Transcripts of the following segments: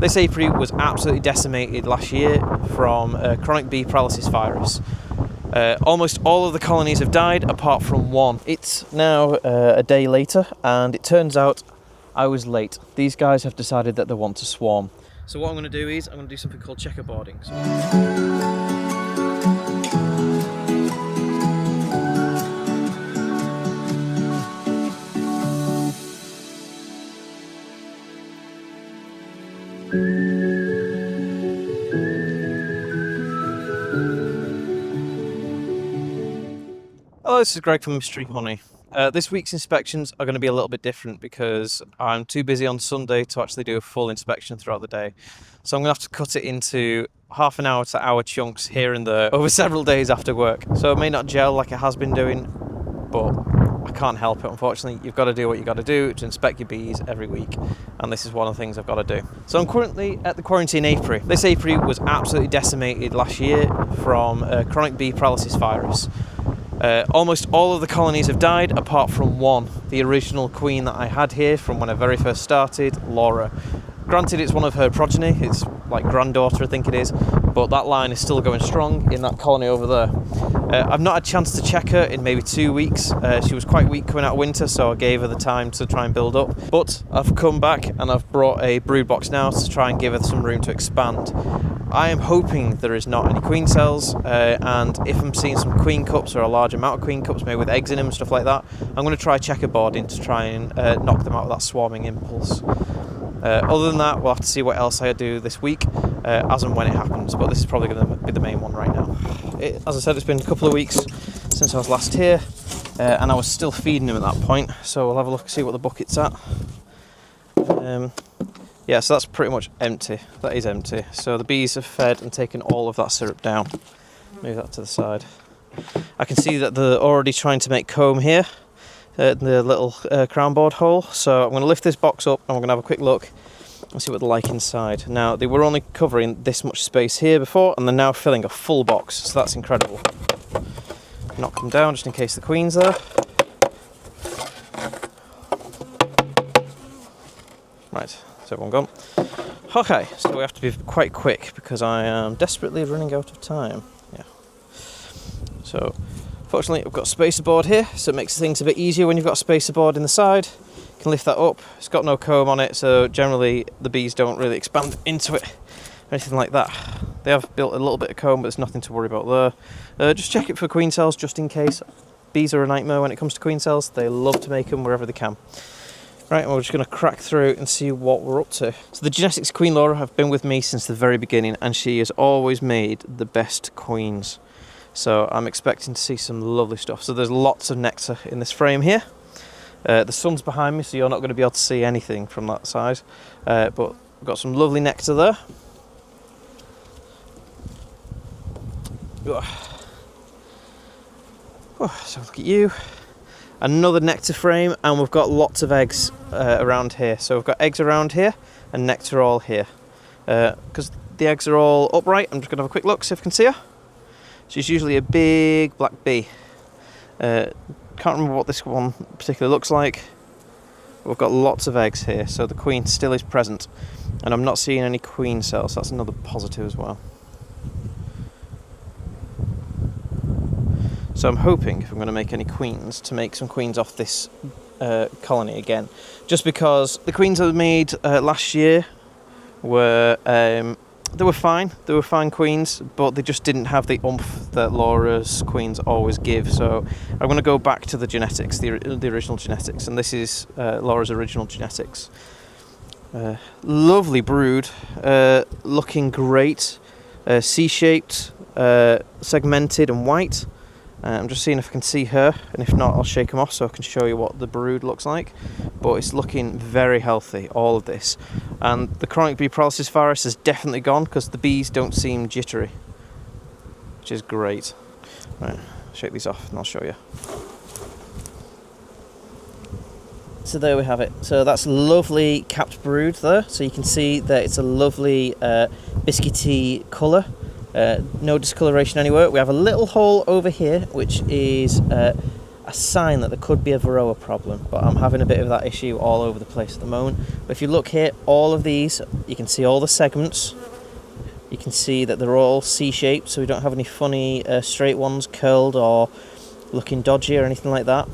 This apiary was absolutely decimated last year from chronic bee paralysis virus. Almost all of the colonies have died apart from one. It's now a day later, and it turns out I was late. These guys have decided that they want to swarm. So what I'm going to do is I'm going to do something called checkerboarding. Hello, this is Greg from Mystery Honey. This week's inspections are going to be a little bit different because I'm too busy on Sunday to actually do a full inspection throughout the day. So I'm going to have to cut it into half an hour to hour chunks here and there over several days after work. So it may not gel like it has been doing, but I can't help it, unfortunately. You've got to do what you've got to do to inspect your bees every week, and this is one of the things I've got to do. So I'm currently at the quarantine apiary. This apiary was absolutely decimated last year from chronic bee paralysis virus. Almost all of the colonies have died apart from one, the original queen that I had here from when I very first started, Laura. Granted, it's one of her progeny, it's like granddaughter I think it is, but that line is still going strong in that colony over there. I've not had a chance to check her in maybe 2 weeks. She was quite weak coming out of winter, so I gave her the time to try and build up. But I've come back and I've brought a brood box now to try and give her some room to expand. I am hoping there is not any queen cells, and if I'm seeing some queen cups or a large amount of queen cups, maybe with eggs in them and stuff like that, I'm going to try checkerboarding to try and knock them out with that swarming impulse. Other than that, we'll have to see what else I do this week as and when it happens, but this is probably going to be the main one right now. As I said, it's been a couple of weeks since I was last here, and I was still feeding him at that point, so we'll have a look and see what the bucket's at. Yeah, so that's pretty much empty. That is empty. So the bees have fed and taken all of that syrup down. Move that to the side. I can see that they're already trying to make comb here, the little crown board hole. So I'm going to lift this box up and we're going to have a quick look and see what they're like inside. Now, they were only covering this much space here before, and they're now filling a full box, so that's incredible. Knock them down just in case the queen's there. Right. Everyone gone. Okay, so we have to be quite quick because I am desperately running out of time. Yeah. So, fortunately, I've got a spacer board here, so it makes things a bit easier when you've got a spacer board in the side. You can lift that up. It's got no comb on it, so generally the bees don't really expand into it or anything like that. They have built a little bit of comb, but there's nothing to worry about there. Just check it for queen cells, just in case. Bees are a nightmare when it comes to queen cells. They love to make them wherever they can. Right, we're just going to crack through and see what we're up to. So the genetics of Queen Laura have been with me since the very beginning, and she has always made the best queens. So I'm expecting to see some lovely stuff. So there's lots of nectar in this frame here. The sun's behind me, so you're not going to be able to see anything from that side. But we've got some lovely nectar there. So look at you. Another nectar frame, and we've got lots of eggs around here. So we've got eggs around here and nectar all here. Because the eggs are all upright, I'm just going to have a quick look, see if I can see her. She's usually a big black bee. Can't remember what this one particularly looks like. We've got lots of eggs here, so the queen still is present. And I'm not seeing any queen cells, so that's another positive as well. So I'm hoping, if I'm going to make any queens, to make some queens off this colony again. Just because the queens I made last year were, they were fine queens, but they just didn't have the oomph that Laura's queens always give. So I'm going to go back to the genetics, the original genetics, and this is Laura's original genetics. Lovely brood, looking great, C-shaped, segmented and white. I'm just seeing if I can see her, and if not, I'll shake them off so I can show you what the brood looks like. But it's looking very healthy, all of this. And the chronic bee paralysis virus is definitely gone because the bees don't seem jittery, which is great. Right, shake these off and I'll show you. So there we have it. So that's lovely capped brood there. So you can see that it's a lovely biscuity colour. No discoloration anywhere. We have a little hole over here, which is a a sign that there could be a varroa problem, but I'm having a bit of that issue all over the place at the moment. But if you look here, all of these, you can see all the segments. You can see that they're all C-shaped, so we don't have any funny straight ones, curled or looking dodgy or anything like that.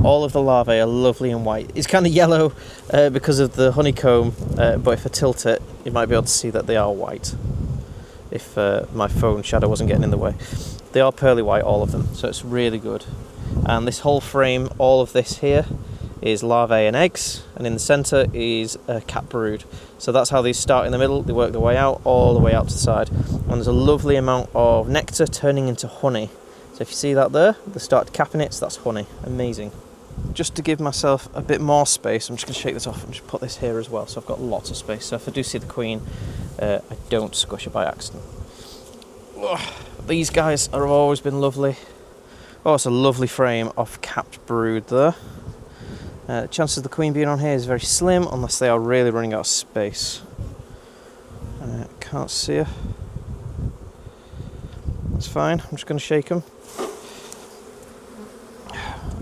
All of the larvae are lovely and white. It's kind of yellow because of the honeycomb, but if I tilt it, you might be able to see that they are white. If my phone shadow wasn't getting in the way. They are pearly white, all of them, so it's really good. And this whole frame, all of this here, is larvae and eggs, and in the centre is a capped brood. So that's how these start in the middle, they work their way out, all the way out to the side. And there's a lovely amount of nectar turning into honey. So if you see that there, they start capping it, so that's honey. Amazing. Just to give myself a bit more space, I'm just going to shake this off and just put this here as well, so I've got lots of space. So if I do see the queen, I don't squish her by accident. Oh, these guys have always been lovely. Oh, it's a lovely frame of capped brood there. The chances of the queen being on here is very slim, unless they are really running out of space. Can't see her. That's fine, I'm just going to shake them.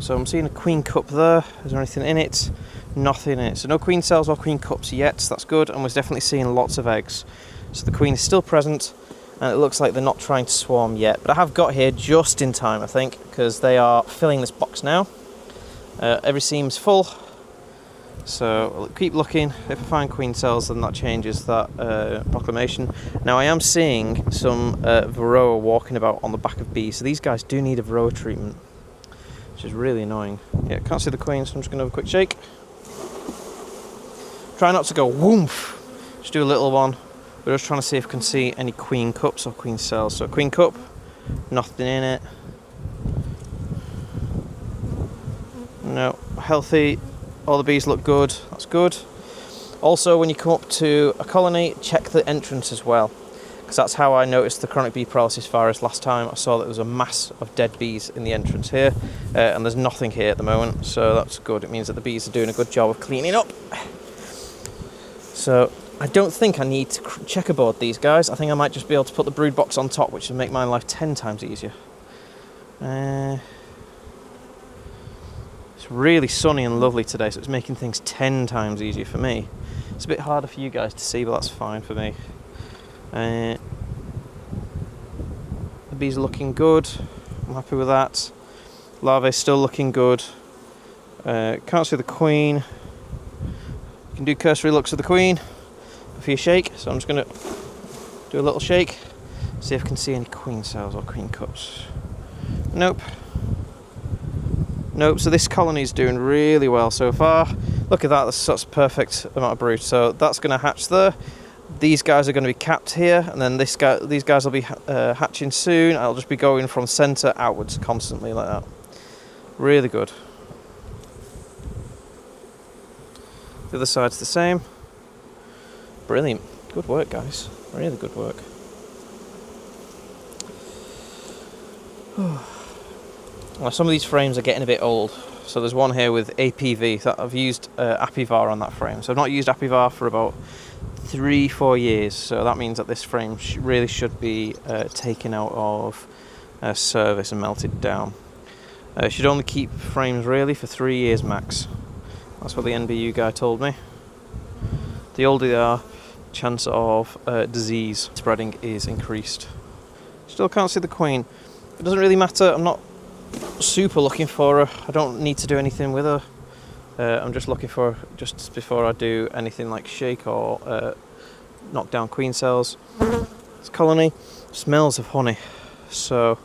So I'm seeing a queen cup there. Is there anything in it? Nothing in it. So no queen cells or queen cups yet, so that's good. And we're definitely seeing lots of eggs. So the queen is still present, and it looks like they're not trying to swarm yet. But I have got here just in time, I think, because they are filling this box now. Every seam's full. So I'll keep looking. If I find queen cells, then that changes that proclamation. Now I am seeing some varroa walking about on the back of bees. So these guys do need a varroa treatment, which is really annoying. Yeah, can't see the queen, so I'm just going to have a quick shake. Try not to go woomph. Just do a little one. We're just trying to see if we can see any queen cups or queen cells. So queen cup, nothing in it. No, healthy. All the bees look good. That's good. Also, when you come up to a colony, check the entrance as well, because that's how I noticed the chronic bee paralysis virus last time. I saw that there was a mass of dead bees in the entrance here, and there's nothing here at the moment, so that's good. It means that the bees are doing a good job of cleaning up. So I don't think I need to checkerboard these guys. I think I might just be able to put the brood box on top, which would make my life 10 times easier. It's really sunny and lovely today, so it's making things 10 times easier for me. It's a bit harder for you guys to see, but that's fine for me. The bees are looking good. I'm happy with that. Larvae still looking good. Can't see the queen. You can do cursory looks of the queen for your shake, so I'm just going to do a little shake, see if I can see any queen cells or queen cups. Nope. Nope, so this colony is doing really well so far. Look at that, that's such a perfect amount of brood. So that's going to hatch there. These guys are going to be capped here, and then these guys will be hatching soon. I'll just be going from centre outwards constantly like that. Really good. The other side's the same. Brilliant. Good work, guys. Really good work. Now, some of these frames are getting a bit old. So there's one here with APV. That I've used Apivar on that frame. So I've not used Apivar for about 3-4 years. So that means that this frame really should be taken out of service and melted down. Should only keep frames really for 3 years max. That's what the NBU guy told me. The older they are, chance of disease spreading is increased. Still can't see the queen. It doesn't really matter. I'm not super looking for her. I don't need to do anything with her. I'm just looking for her just before I do anything like shake or knock down queen cells. This colony smells of honey, so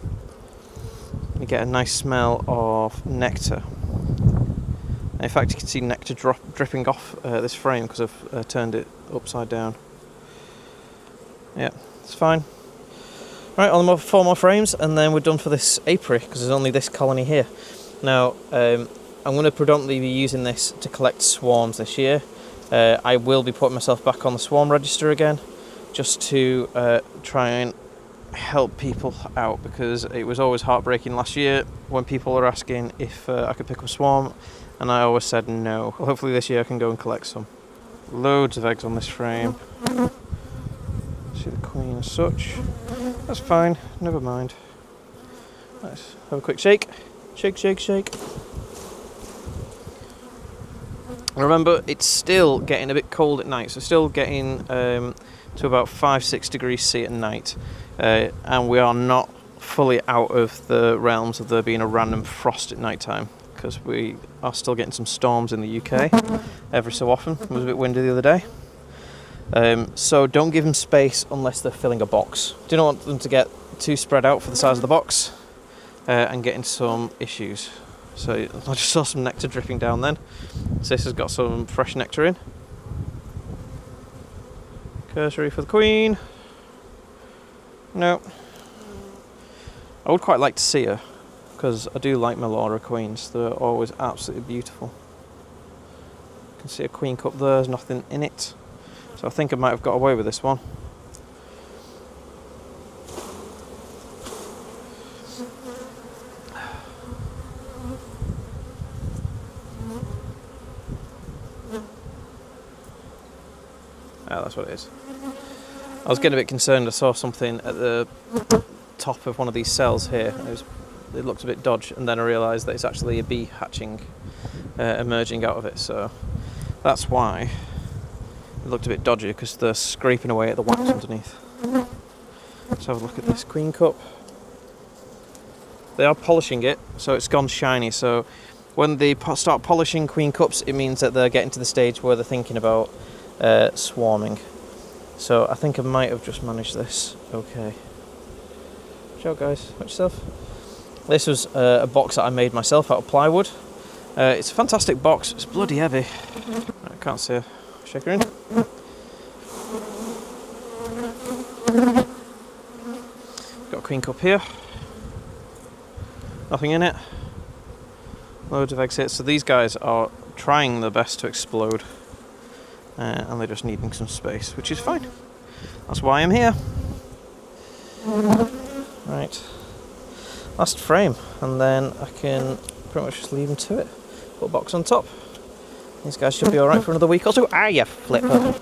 you get a nice smell of nectar. In fact, you can see nectar dripping off this frame because I've turned it upside down. Yeah, it's fine. Right, on 4 more frames, and then we're done for this apiary, because there's only this colony here. Now, I'm going to predominantly be using this to collect swarms this year. I will be putting myself back on the swarm register again, just to try and help people out, because it was always heartbreaking last year when people were asking if I could pick up a swarm, and I always said no. Well, hopefully this year I can go and collect some. Loads of eggs on this frame. See the queen as such. That's fine, never mind. Let's have a quick shake. Shake, shake, shake. Remember, it's still getting a bit cold at night, so still getting to about 5-6 degrees C at night, and we are not fully out of the realms of there being a random frost at night time, because we are still getting some storms in the UK every so often. It was a bit windy the other day. So don't give them space unless they're filling a box. Do not want them to get too spread out for the size of the box and get into some issues. So I just saw some nectar dripping down then. So this has got some fresh nectar in. Cursory for the queen. No. I would quite like to see her, because I do like my Laura queens. They're always absolutely beautiful. You can see a queen cup there, there's nothing in it. So I think I might have got away with this one. Oh, that's what it is. I was getting a bit concerned. I saw something at the top of one of these cells here. It looked a bit dodgy, and then I realised that it's actually a bee hatching, emerging out of it. So that's why it looked a bit dodgy, because they're scraping away at the wax underneath. Let's have a look at this queen cup. They are polishing it, so it's gone shiny. So when they start polishing queen cups, it means that they're getting to the stage where they're thinking about swarming. So I think I might have just managed this okay. Watch out, guys, watch yourself. This was a box that I made myself out of plywood. It's a fantastic box. It's bloody heavy. I can't see her. Shake her in. Got a queen cup here. Nothing in it. Loads of eggs here. So these guys are trying their best to explode. And they're just needing some space, which is fine. That's why I'm here. Right. Last frame, and then I can pretty much just leave them to it. Put a box on top. These guys should be alright for another week or so. Ah, you flipper.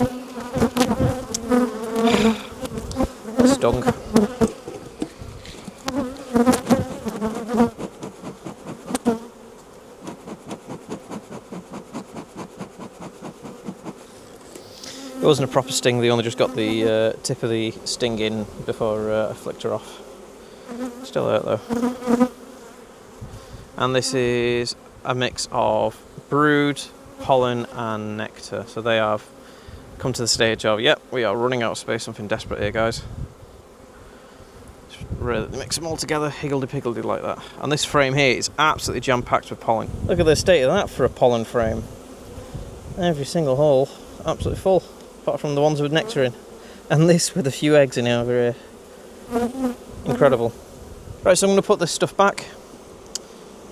Stung. It wasn't a proper sting, they only just got the tip of the sting in before I flicked her off. Still hurt though. And this is a mix of brood, pollen and nectar. So they have come to the stage of, yep, we are running out of space, something desperate here, guys. Just really mix them all together, higgledy-piggledy like that. And this frame here is absolutely jam-packed with pollen. Look at the state of that for a pollen frame. Every single hole, absolutely full, apart from the ones with nectar in. And this with a few eggs in it over here. Incredible. Right, so I'm going to put this stuff back.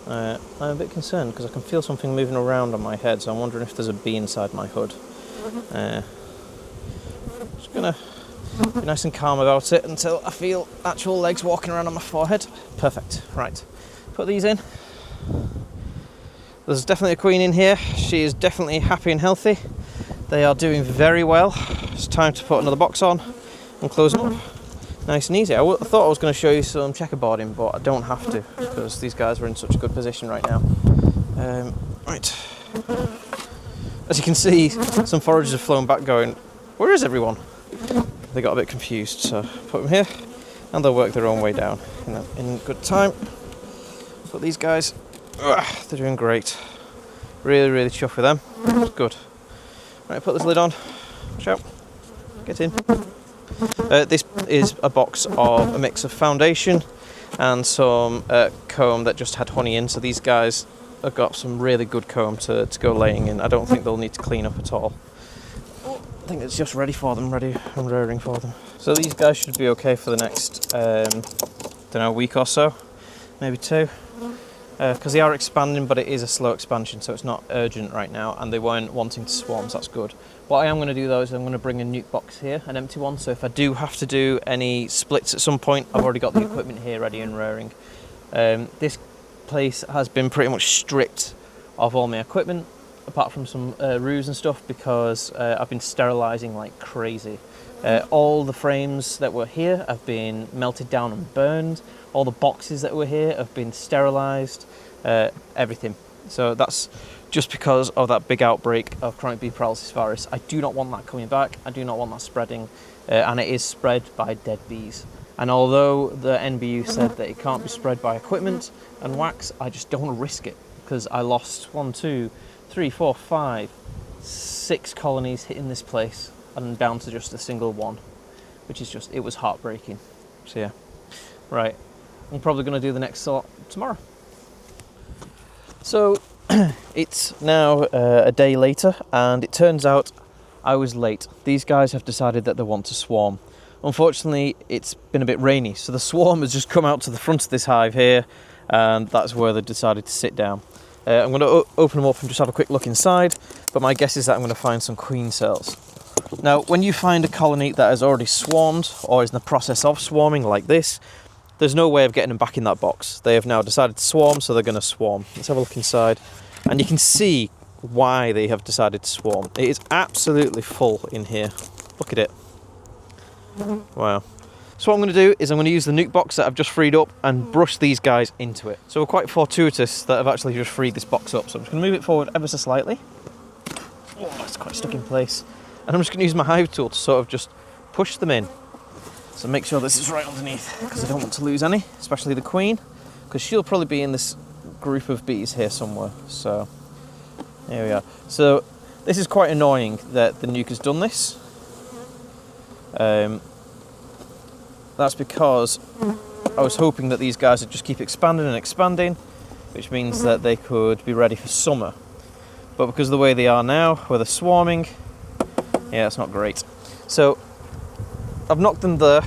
I'm a bit concerned because I can feel something moving around on my head, so I'm wondering if there's a bee inside my hood. Just going to be nice and calm about it until I feel actual legs walking around on my forehead. Perfect. Right, put these in. There's definitely a queen in here. She is definitely happy and healthy. They are doing very well. It's time to put another box on and close them up. Nice and easy. I thought I was going to show you some checkerboarding, but I don't have to because these guys are in such a good position right now. Right. As you can see, some foragers have flown back going, where is everyone? They got a bit confused, so put them here and they'll work their own way down in good time. But these guys, they're doing great. Really, really chuffed with them. It's good. Right, put this lid on. Watch out. Get in. This is a box of a mix of foundation and some comb that just had honey in, so these guys have got some really good comb to go laying in. I don't think they'll need to clean up at all. I think it's just ready for them, ready and rearing for them. So these guys should be okay for the next, don't know, week or so, maybe two. Because they are expanding, but it is a slow expansion, so it's not urgent right now, and they weren't wanting to swarm, so that's good. What I am going to do though is I'm going to bring a nuke box here, an empty one, so if I do have to do any splits at some point, I've already got the equipment here ready and rearing. This place has been pretty much stripped of all my equipment, apart from some roos and stuff, because I've been sterilising like crazy. All the frames that were here have been melted down and burned. All the boxes that were here have been sterilised. everything. So that's just because of that big outbreak of chronic bee paralysis virus. I do not want that coming back. I do not want that spreading, and it is spread by dead bees. And although the NBU said that it can't be spread by equipment and wax, I just don't want to risk it, because I lost 1, 2, 3, 4, 5, 6 colonies hitting this place and down to just a single one, which is just, it was heartbreaking. So yeah, right, I'm probably going to do the next sort tomorrow. So it's now a day later, and it turns out I was late. These guys have decided that they want to swarm. Unfortunately, it's been a bit rainy, so the swarm has just come out to the front of this hive here, and that's where they decided to sit down. I'm going to open them up and just have a quick look inside, but my guess is that I'm going to find some queen cells. Now, when you find a colony that has already swarmed or is in the process of swarming like this, there's no way of getting them back in that box. They have now decided to swarm, so they're going to swarm. Let's have a look inside, and you can see why they have decided to swarm. It is absolutely full in here. Look at it. Wow. So what I'm going to do is I'm going to use the nuke box that I've just freed up and brush these guys into it. So we're quite fortuitous that I've actually just freed this box up. So I'm just going to move it forward ever so slightly. Oh, it's quite stuck in place. And I'm just going to use my hive tool to sort of just push them in. So make sure this is right underneath, because I don't want to lose any, especially the queen, because she'll probably be in this group of bees here somewhere. So here we are. So this is quite annoying that the nuke has done this. That's because I was hoping that these guys would just keep expanding and expanding, which means that they could be ready for summer. But because of the way they are now, where they're swarming, yeah, it's not great. So I've knocked them there.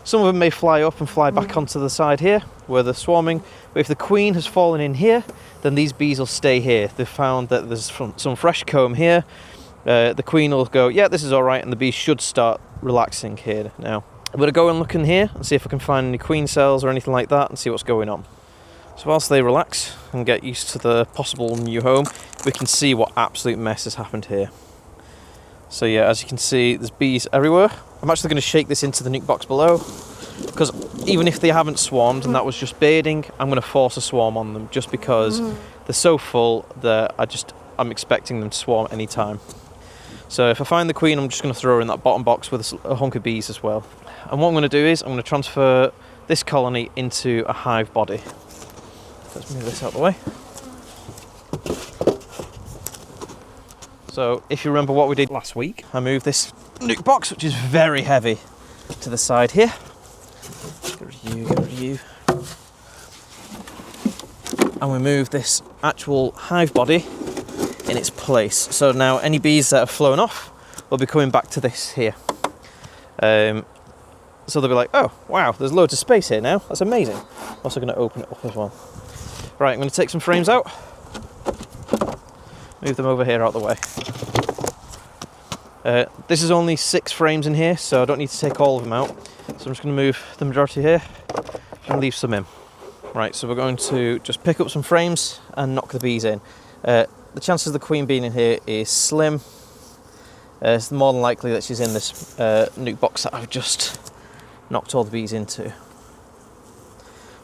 Some of them may fly up and fly back onto the side here, where they're swarming. But if the queen has fallen in here, then these bees will stay here. They've found that there's some fresh comb here. The queen will go, yeah, this is all right, and the bees should start relaxing here now. I'm going to go and look in here and see if I can find any queen cells or anything like that and see what's going on. So whilst they relax and get used to the possible new home, we can see what absolute mess has happened here. So yeah, as you can see, there's bees everywhere. I'm actually going to shake this into the nuke box below, because even if they haven't swarmed and that was just bedding, I'm going to force a swarm on them, just because they're so full that I'm expecting them to swarm any time. So if I find the queen, I'm just going to throw her in that bottom box with a hunk of bees as well. And what I'm going to do is I'm going to transfer this colony into a hive body. Let's move this out of the way. So if you remember what we did last week, I moved this nuke box, which is very heavy, to the side here. Get rid of you. And we move this actual hive body in its place. So now any bees that have flown off will be coming back to this here. So they'll be like, oh, wow, there's loads of space here now. That's amazing. I'm also going to open it up as well. Right, I'm going to take some frames out. Move them over here out of the way. This is only 6 frames in here, so I don't need to take all of them out. So I'm just going to move the majority here and leave some in. Right, so we're going to just pick up some frames and knock the bees in. The chances of the queen being in here is slim. It's more than likely that she's in this nuke box that I've just knocked all the bees into.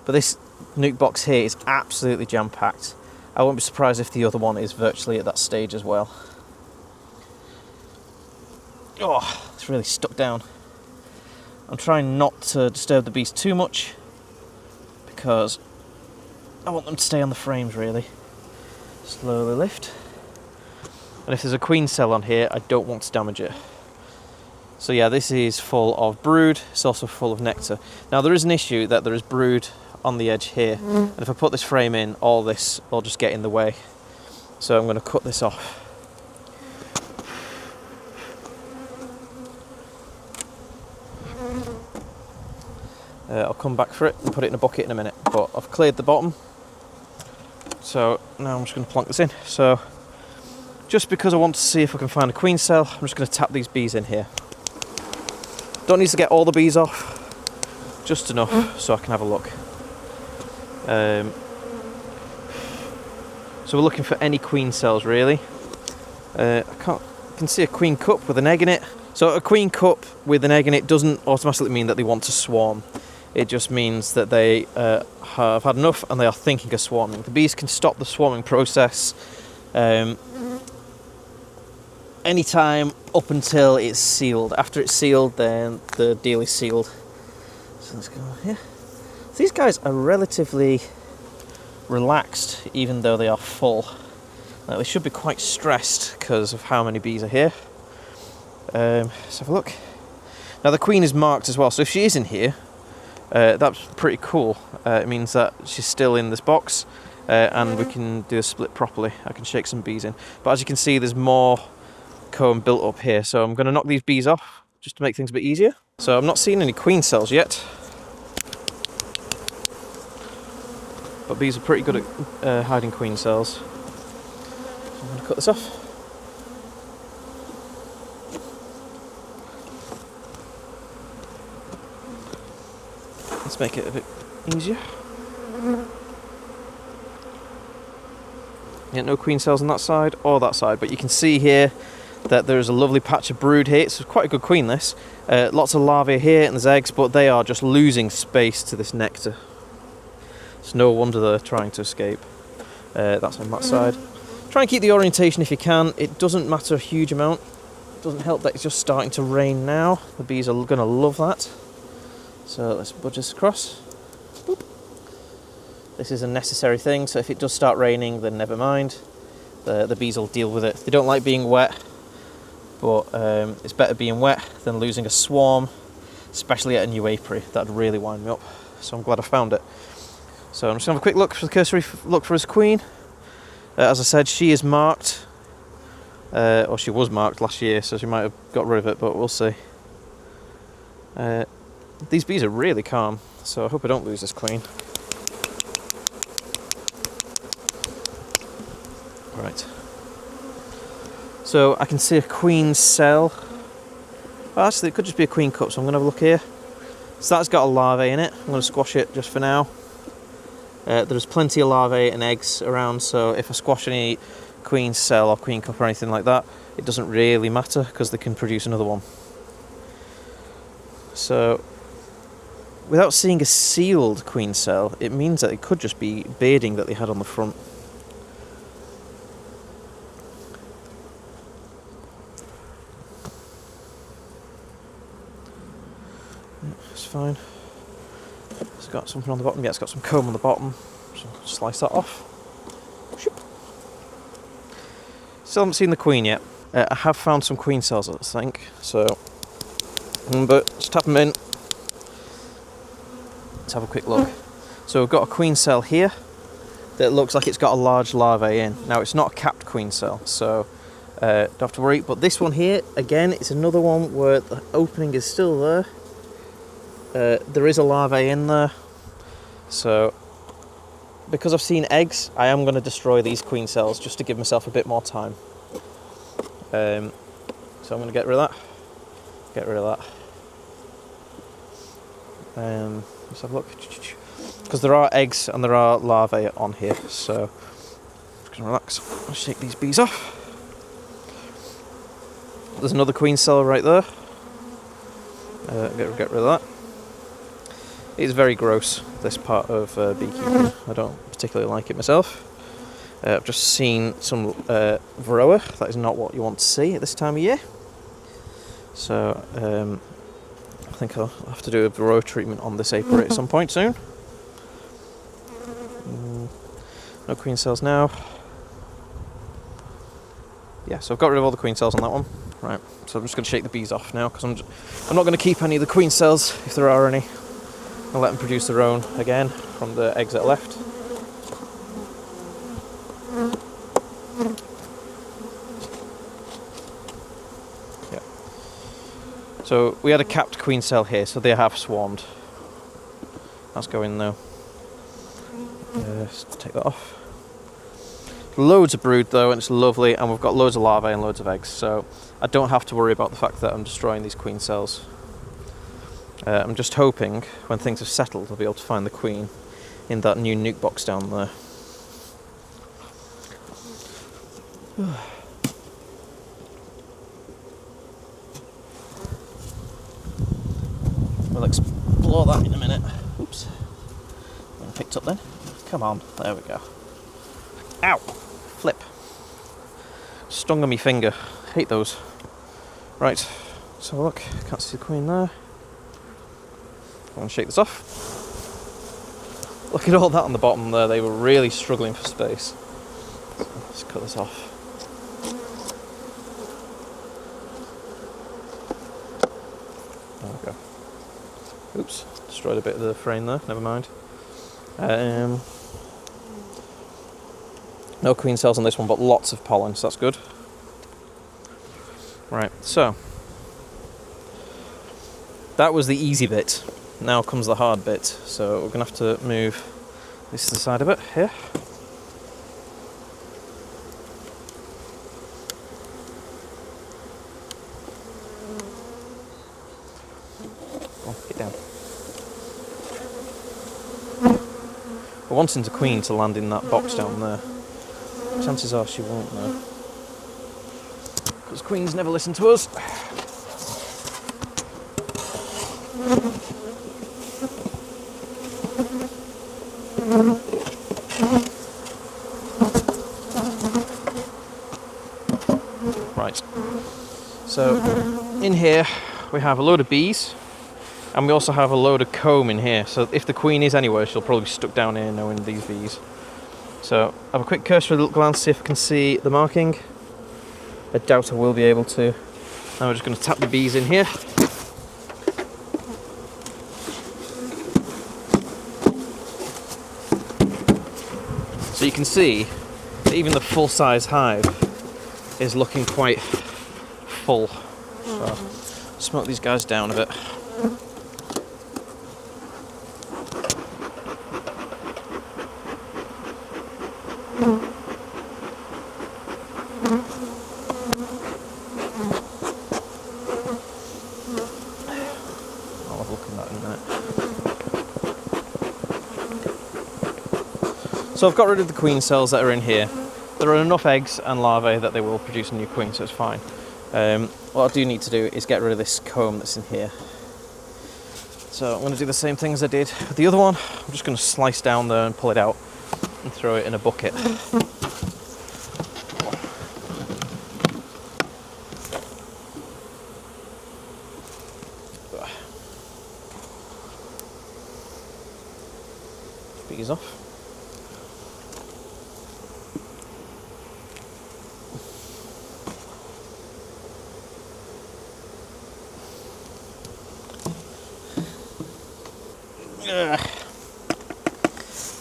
But this nuke box here is absolutely jam-packed. I won't be surprised if the other one is virtually at that stage as well. Oh, it's really stuck down. I'm trying not to disturb the bees too much, because I want them to stay on the frames really. Slowly lift. And if there's a queen cell on here, I don't want to damage it. So yeah, this is full of brood. It's also full of nectar. Now there is an issue that there is brood on the edge here. And if I put this frame in, all this will just get in the way. So I'm going to cut this off. I'll come back for it and put it in a bucket in a minute. But I've cleared the bottom. So now I'm just going to plonk this in. So just because I want to see if I can find a queen cell, I'm just going to tap these bees in here. Don't need to get all the bees off, just enough so I can have a look. So we're looking for any queen cells really. I can see a queen cup with an egg in it. So a queen cup with an egg in it doesn't automatically mean that they want to swarm. It just means that they have had enough and they are thinking of swarming. The bees can stop the swarming process anytime up until it's sealed. After it's sealed, then the deal is sealed. So let's go here. These guys are relatively relaxed, even though they are full. Now, they should be quite stressed because of how many bees are here. Let's have a look. Now the queen is marked as well, so if she is in here, that's pretty cool. It means that she's still in this box, and we can do a split properly. I can shake some bees in. But as you can see, there's more comb built up here, so I'm going to knock these bees off just to make things a bit easier. So I'm not seeing any queen cells yet, but bees are pretty good at hiding queen cells. So I'm going to cut this off. Let's make it a bit easier. Yeah, no queen cells on that side or that side, but you can see here that there's a lovely patch of brood here. It's quite a good queen, this. Lots of larvae here and there's eggs, but they are just losing space to this nectar. It's no wonder they're trying to escape. That's on that side. Try and keep the orientation if you can. It doesn't matter a huge amount. It doesn't help that it's just starting to rain now. The bees are going to love that. So let's budge this across. Boop. This is a necessary thing, so if it does start raining, then never mind. The bees will deal with it. They don't like being wet, but it's better being wet than losing a swarm, especially at a new apiary. That'd really wind me up. So I'm glad I found it. So I'm just going to have a quick look for the cursory look for his queen. As I said, she is marked, or she was marked last year, so she might have got rid of it, but we'll see. These bees are really calm, so I hope I don't lose this queen. Right. So I can see a queen cell. Well, actually, it could just be a queen cup, so I'm going to have a look here. So that's got a larvae in it. I'm going to squash it just for now. There's plenty of larvae and eggs around, so if I squash any queen cell or queen cup or anything like that, it doesn't really matter because they can produce another one. So without seeing a sealed queen cell, it means that it could just be bearding that they had on the front. It's fine. It's got something on the bottom. Yeah, it's got some comb on the bottom. So I'll slice that off. Still haven't seen the queen yet. I have found some queen cells, I think. So, but just tap them in. Let's have a quick look. So we've got a queen cell here that looks like it's got a large larvae in. Now it's not a capped queen cell, so don't have to worry. But this one here, again, it's another one where the opening is still there. There is a larvae in there. So because I've seen eggs, I am going to destroy these queen cells just to give myself a bit more time. So I'm going to get rid of that. Get rid of that. Let's have a look. Because there are eggs and there are larvae on here, so I'm just going to relax. I'll shake these bees off. There's another queen cell right there. Get rid of that. It's very gross, this part of beekeeping. I don't particularly like it myself. I've just seen some varroa. That is not what you want to see at this time of year. So I think I'll have to do a varroa treatment on this apiary at some point soon. No queen cells now. Yeah, so I've got rid of all the queen cells on that one. Right, so I'm just going to shake the bees off now because I'm not going to keep any of the queen cells if there are any. I'll let them produce their own again from the eggs that are left. Yeah. So we had a capped queen cell here, so they have swarmed. That's going though. Just take that off. Loads of brood though, and it's lovely, and we've got loads of larvae and loads of eggs, so I don't have to worry about the fact that I'm destroying these queen cells. I'm just hoping when things have settled I'll be able to find the queen in that new nuke box down there. We'll explore that in a minute. picked up then. Come on, there we go. Ow! Flip. Stung on my finger. Hate those. Right, so look, can't see the queen there. I'm going to shake this off. Look at all that on the bottom there, they were really struggling for space. So let's cut this off. There we go. Oops, destroyed a bit of the frame there, never mind. No queen cells on this one, but lots of pollen, so that's good. Right, so that was the easy bit. Now comes the hard bit. So we're going to have to move this to the side of it here. Oh, get down. We're wanting the queen to land in that box down there. Chances are she won't though, because queens never listen to us. Right, so in here we have a load of bees, and we also have a load of comb in here, so if the queen is anywhere she'll probably be stuck down here knowing these bees. So have a quick cursory glance, see if I can see the marking. I doubt I will be able to. Now we're just going to tap the bees in here. So you can see that even the full-size hive is looking quite full. So smoke these guys down a bit. I'll have a look at that in a minute. So I've got rid of the queen cells that are in here. There are enough eggs and larvae that they will produce a new queen, so it's fine. What I do need to do is get rid of this comb that's in here. So I'm going to do the same thing as I did with the other one. I'm just going to slice down there and pull it out and throw it in a bucket. Bees off.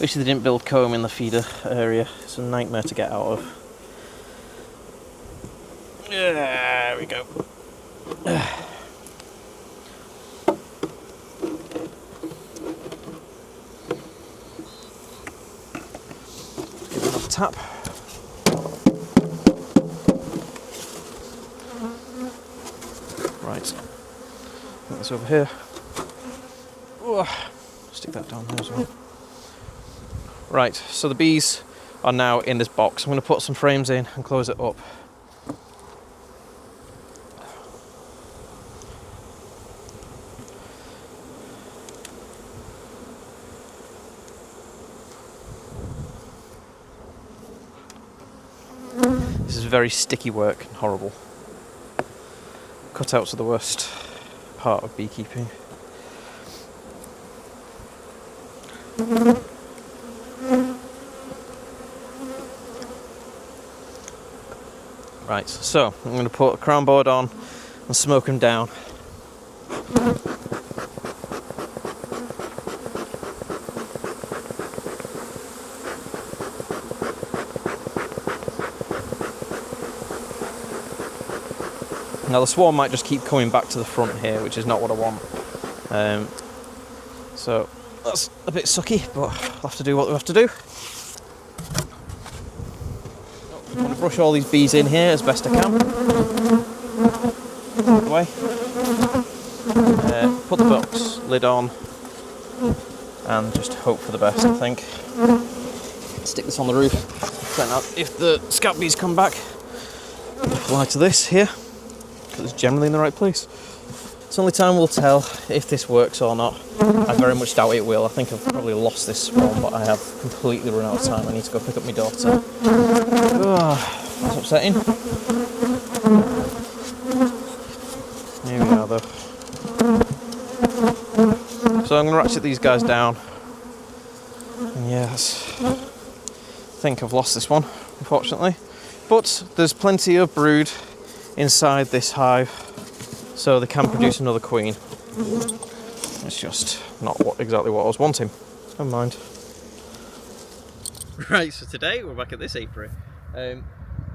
Wish they didn't build comb in the feeder area. It's a nightmare to get out of. There we go. Give it another tap. Right. Put this over here. Stick that down there as well. Right, so the bees are now in this box. I'm going to put some frames in and close it up. This is very sticky work and horrible. Cutouts are the worst part of beekeeping. Right, so I'm going to put a crown board on and smoke them down. Now the swarm might just keep coming back to the front here, which is not what I want. So that's a bit sucky, but I'll have to do what we have to do. I'm going to brush all these bees in here as best I can. Away. Put the box lid on and just hope for the best, I think. Stick this on the roof. Find out if the scout bees come back. Fly to this here, because it's generally in the right place. So only time will tell if this works or not. I very much doubt it will. I think I've probably lost this swarm, but I have completely run out of time. I need to go pick up my daughter. Oh, that's upsetting. Here we are though. So I'm going to ratchet these guys down. And yes, I think I've lost this one, unfortunately. But there's plenty of brood inside this hive, so they can produce another queen. It's just not exactly what I was wanting. Never mind. Right, so today we're back at this apiary.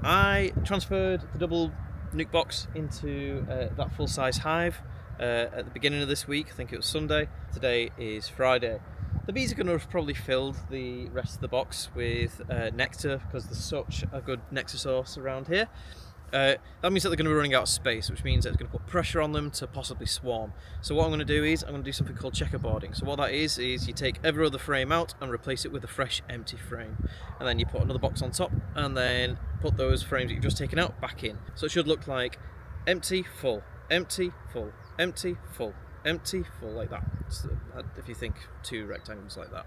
I transferred the double nuke box into that full-size hive at the beginning of this week. I think it was Sunday. Today is Friday. The bees are going to have probably filled the rest of the box with nectar because there's such a good nectar source around here. That means that they're going to be running out of space, which means that it's going to put pressure on them to possibly swarm. So what I'm going to do is I'm going to do something called checkerboarding. So what that is you take every other frame out and replace it with a fresh empty frame, and then you put another box on top and then put those frames that you've just taken out back in. So it should look like empty, full, empty, full, empty, full, empty, full, like that. So if you think two rectangles like that.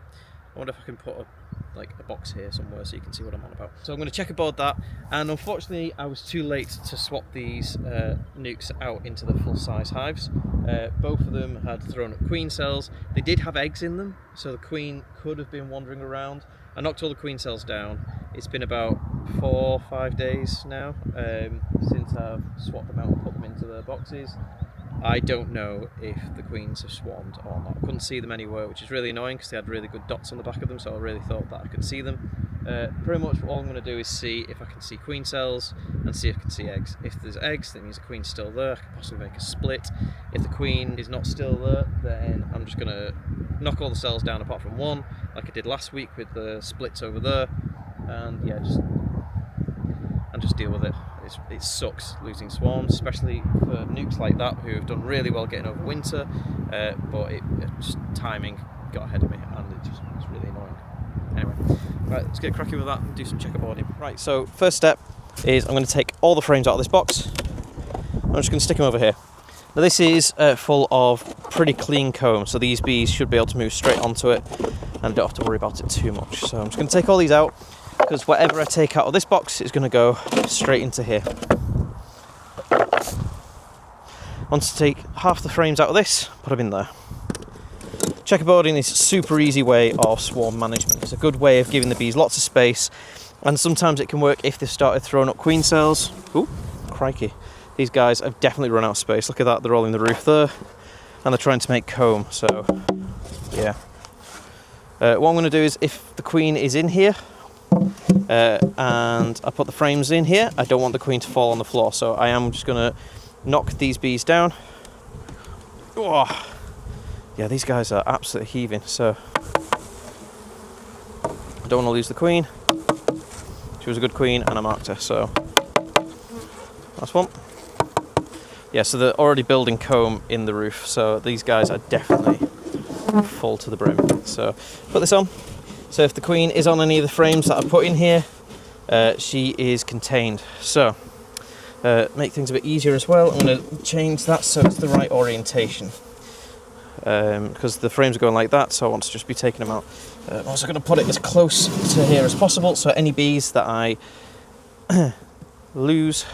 I wonder if I can put a box here somewhere so you can see what I'm on about. So I'm going to checkerboard that, and unfortunately I was too late to swap these nukes out into the full-size hives. Both of them had thrown up queen cells. They did have eggs in them, so the queen could have been wandering around. I knocked all the queen cells down. It's been about 4 or 5 days now since I've swapped them out and put them into the boxes. I don't know if the queens have swarmed or not. I couldn't see them anywhere, which is really annoying because they had really good dots on the back of them, so I really thought that I could see them. Pretty much all I'm going to do is see if I can see queen cells and see if I can see eggs. If there's eggs, that means the queen's still there. I can possibly make a split. If the queen is not still there, then I'm just going to knock all the cells down apart from one, like I did last week with the splits over there, and yeah, just deal with it. It sucks losing swarms, especially for nukes like that who have done really well getting over winter, but it just timing got ahead of me and it's really annoying. Anyway, right, let's get cracking with that and do some checkerboarding. Right, so first step is I'm going to take all the frames out of this box. I'm just going to stick them over here. Now this is full of pretty clean comb, so these bees should be able to move straight onto it and don't have to worry about it too much. So I'm just going to take all these out, because whatever I take out of this box is going to go straight into here. I want to take half the frames out of this, put them in there. Checkerboarding is a super easy way of swarm management. It's a good way of giving the bees lots of space, and sometimes it can work if they've started throwing up queen cells. Ooh, crikey. These guys have definitely run out of space. Look at that, they're all in the roof there, and they're trying to make comb, so yeah. What I'm going to do is, if the queen is in here, and I put the frames in here, I don't want the queen to fall on the floor, so I am just going to knock these bees down. Oh, yeah, these guys are absolutely heaving, so I don't want to lose the queen. She was a good queen and I marked her, so last one. Yeah, so they're already building comb in the roof, so these guys are definitely full to the brim. So put this on. So if the queen is on any of the frames that I put in here, she is contained. So make things a bit easier as well, I'm going to change that so it's the right orientation, because the frames are going like that, so I want to just be taking them out. I'm also going to put it as close to here as possible, so any bees that I lose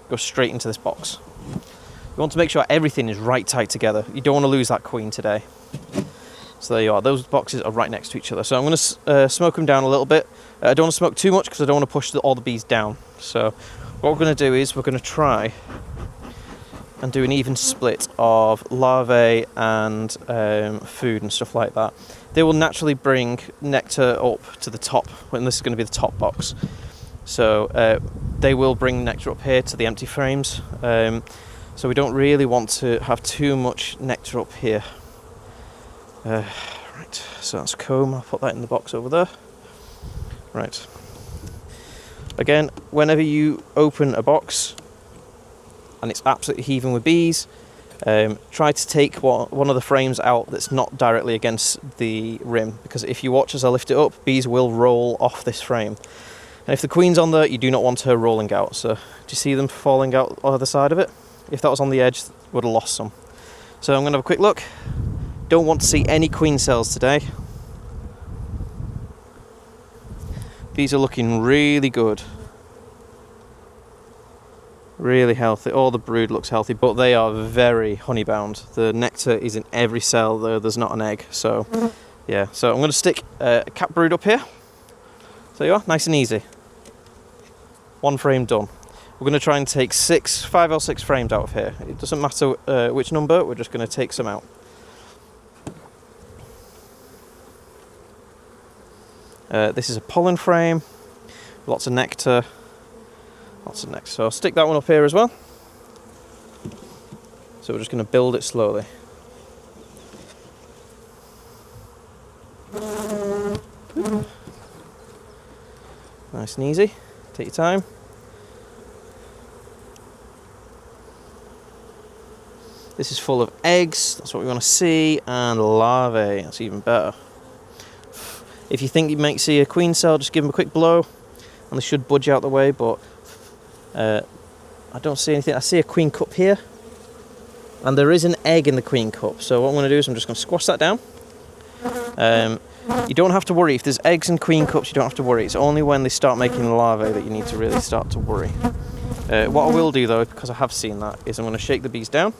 go straight into this box. You want to make sure everything is right tight together. You don't want to lose that queen today. So there you are, those boxes are right next to each other. So I'm going to smoke them down a little bit. I don't want to smoke too much because I don't want to push all the bees down. So what we're going to do is we're going to try and do an even split of larvae and food and stuff like that. They will naturally bring nectar up to the top, when this is going to be the top box. So they will bring nectar up here to the empty frames. So we don't really want to have too much nectar up here. Right, so that's comb, I'll put that in the box over there. Right. Again, whenever you open a box and it's absolutely heaving with bees, try to take one of the frames out that's not directly against the rim, because if you watch as I lift it up, bees will roll off this frame. And if the queen's on there, you do not want her rolling out. So do you see them falling out the other side of it? If that was on the edge, would have lost some. So I'm going to have a quick look. Don't want to see any queen cells today. These are looking really good. Really healthy. All the brood looks healthy, but they are very honey bound. The nectar is in every cell, though there's not an egg. So yeah, so I'm going to stick a cap brood up here. So you are, nice and easy. One frame done. We're going to try and take 5 or 6 frames out of here. It doesn't matter which number, we're just going to take some out. This is a pollen frame, lots of nectar. So I'll stick that one up here as well. So we're just going to build it slowly. Nice and easy, take your time. This is full of eggs, that's what we want to see, and larvae, that's even better. If you think you might see a queen cell, just give them a quick blow, and they should budge out the way, but I don't see anything. I see a queen cup here, and there is an egg in the queen cup, so what I'm going to do is I'm just going to squash that down. You don't have to worry. If there's eggs in queen cups, you don't have to worry. It's only when they start making larvae that you need to really start to worry. What I will do, though, because I have seen that, is I'm going to shake the bees down.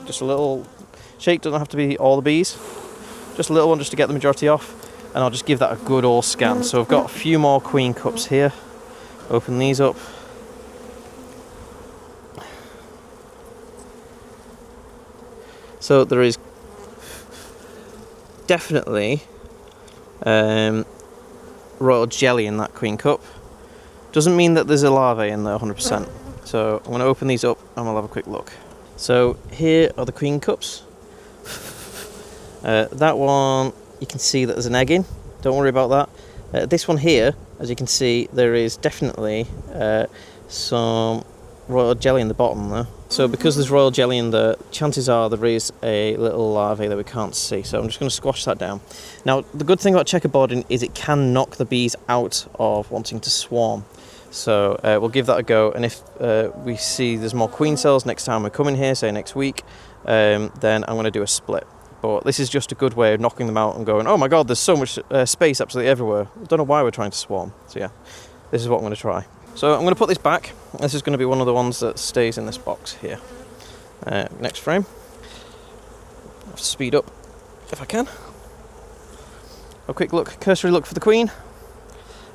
Just a little shake, doesn't have to be all the bees. Just a little one just to get the majority off, and I'll just give that a good old scan. So I've got a few more queen cups here. Open these up. So there is definitely royal jelly in that queen cup. Doesn't mean that there's a larvae in there 100%. So I'm going to open these up and we'll have a quick look. So here are the queen cups. That one, you can see that there's an egg in. Don't worry about that. This one here, as you can see, there is definitely some royal jelly in the bottom there. So because there's royal jelly in there, chances are there is a little larvae that we can't see. So I'm just going to squash that down. Now, the good thing about checkerboarding is it can knock the bees out of wanting to swarm. So we'll give that a go, and if we see there's more queen cells next time we come in here, say next week, then I'm going to do a split. But this is just a good way of knocking them out and going, oh my god, there's so much space absolutely everywhere. I don't know why we're trying to swarm. So yeah, this is what I'm going to try. So I'm going to put this back. This is going to be one of the ones that stays in this box here. Next frame. I have to speed up if I can. A quick look, cursory look for the queen.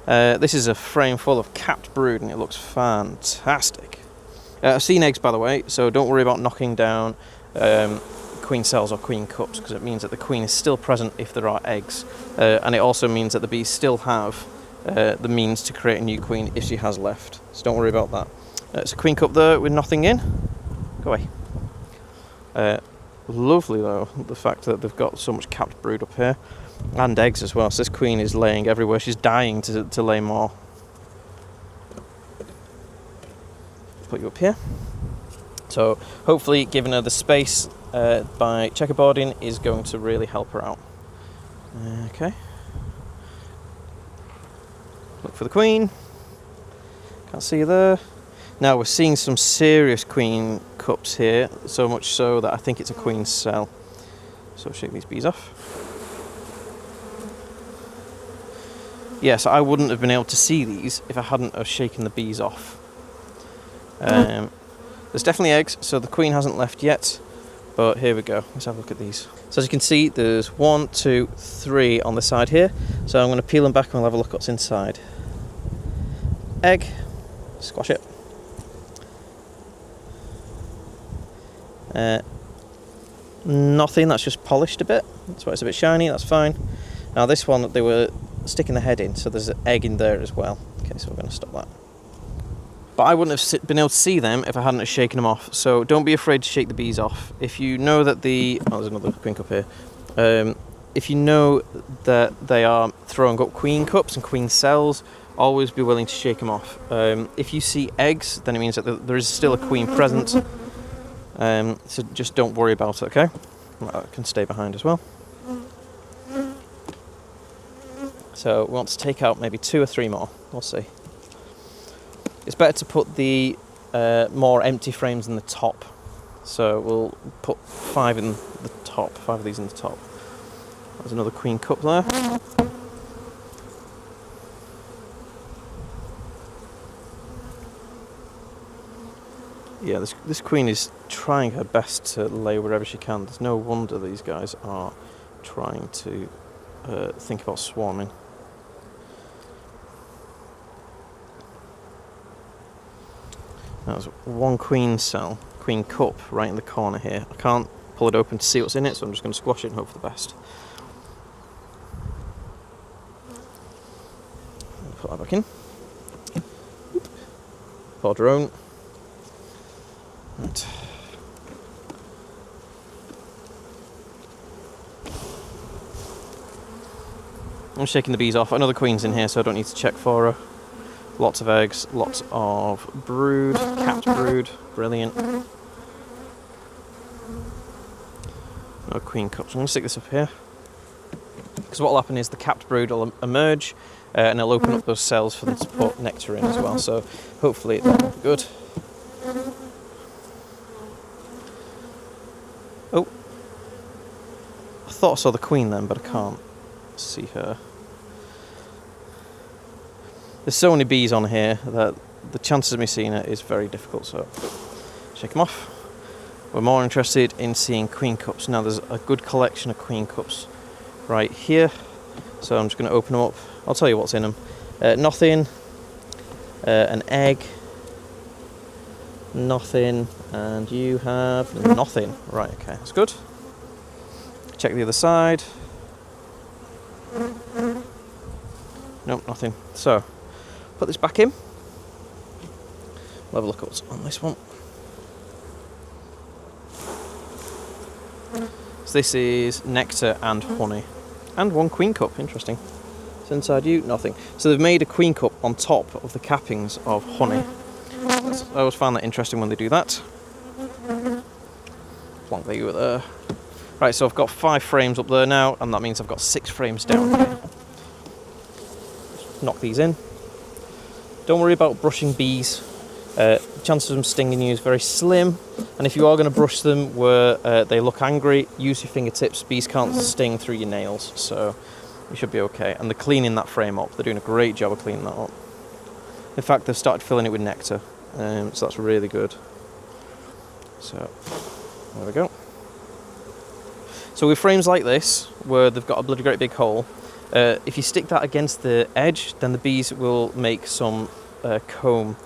This is a frame full of capped brood and it looks fantastic. I've seen eggs, by the way, so don't worry about knocking down queen cells or queen cups, because it means that the queen is still present if there are eggs. And it also means that the bees still have the means to create a new queen if she has left. So don't worry about that. It's a queen cup there with nothing in. Go away. Lovely though, the fact that they've got so much capped brood up here. And eggs as well, so this queen is laying everywhere. She's dying to lay more. Put you up here. So hopefully giving her the space by checkerboarding is going to really help her out. Okay. Look for the queen. Can't see her there. Now we're seeing some serious queen cups here, so much so that I think it's a queen cell. So shake these bees off. Yes, I wouldn't have been able to see these if I hadn't have shaken the bees off. There's definitely eggs, so the queen hasn't left yet, but here we go. Let's have a look at these. So as you can see, there's 1, 2, 3 on the side here. So I'm going to peel them back and we'll have a look what's inside. Egg, squash it. Nothing, that's just polished a bit. That's why it's a bit shiny, that's fine. Now this one, they were sticking the head in, so there's an egg in there as well. Okay, so we're going to stop that. But I wouldn't have been able to see them if I hadn't have shaken them off. So don't be afraid to shake the bees off. If you know that there's another queen cup here. If you know that they are throwing up queen cups and queen cells, always be willing to shake them off. If you see eggs, then it means that there is still a queen present. So just don't worry about it, okay? That can stay behind as well. So we want to take out maybe 2 or 3 more. We'll see. It's better to put the more empty frames in the top. So we'll put 5 in the top, 5 of these in the top. There's another queen cup there. Yeah, this queen is trying her best to lay wherever she can. There's no wonder these guys are trying to think about swarming. There's one queen cell, queen cup, right in the corner here. I can't pull it open to see what's in it, so I'm just going to squash it and hope for the best. Put that back in. Pour drone. Right. I'm shaking the bees off. Another queen's in here, so I don't need to check for her. Lots of eggs, lots of brood, capped brood, brilliant. No queen cups. I'm going to stick this up here, because what will happen is the capped brood will emerge and it'll open up those cells for them to put nectar in as well, so hopefully that'll be good. Oh, I thought I saw the queen then, but I can't see her. There's so many bees on here that the chances of me seeing it is very difficult, so shake them off. We're more interested in seeing queen cups. Now there's a good collection of queen cups right here, so I'm just going to open them up. I'll tell you what's in them. Nothing, an egg, nothing, and you have nothing. Right, okay, that's good. Check the other side. Nope, nothing. So put this back in. We'll have a look at what's on this one. So this is nectar and honey. And one queen cup, interesting. So inside you, nothing. So they've made a queen cup on top of the cappings of honey. I always find that interesting when they do that. Plonk that you there. Right, so I've got 5 frames up there now, and that means I've got 6 frames down here. Knock these in. Don't worry about brushing bees. Chances of them stinging you is very slim, and if you are going to brush them where they look angry, use your fingertips. Bees can't sting through your nails, so you should be okay. And they're cleaning that frame up. They're doing a great job of cleaning that up. In fact, they've started filling it with nectar, so that's really good. So there we go. So with frames like this, where they've got a bloody great big hole, if you stick that against the edge, then the bees will make some burr comb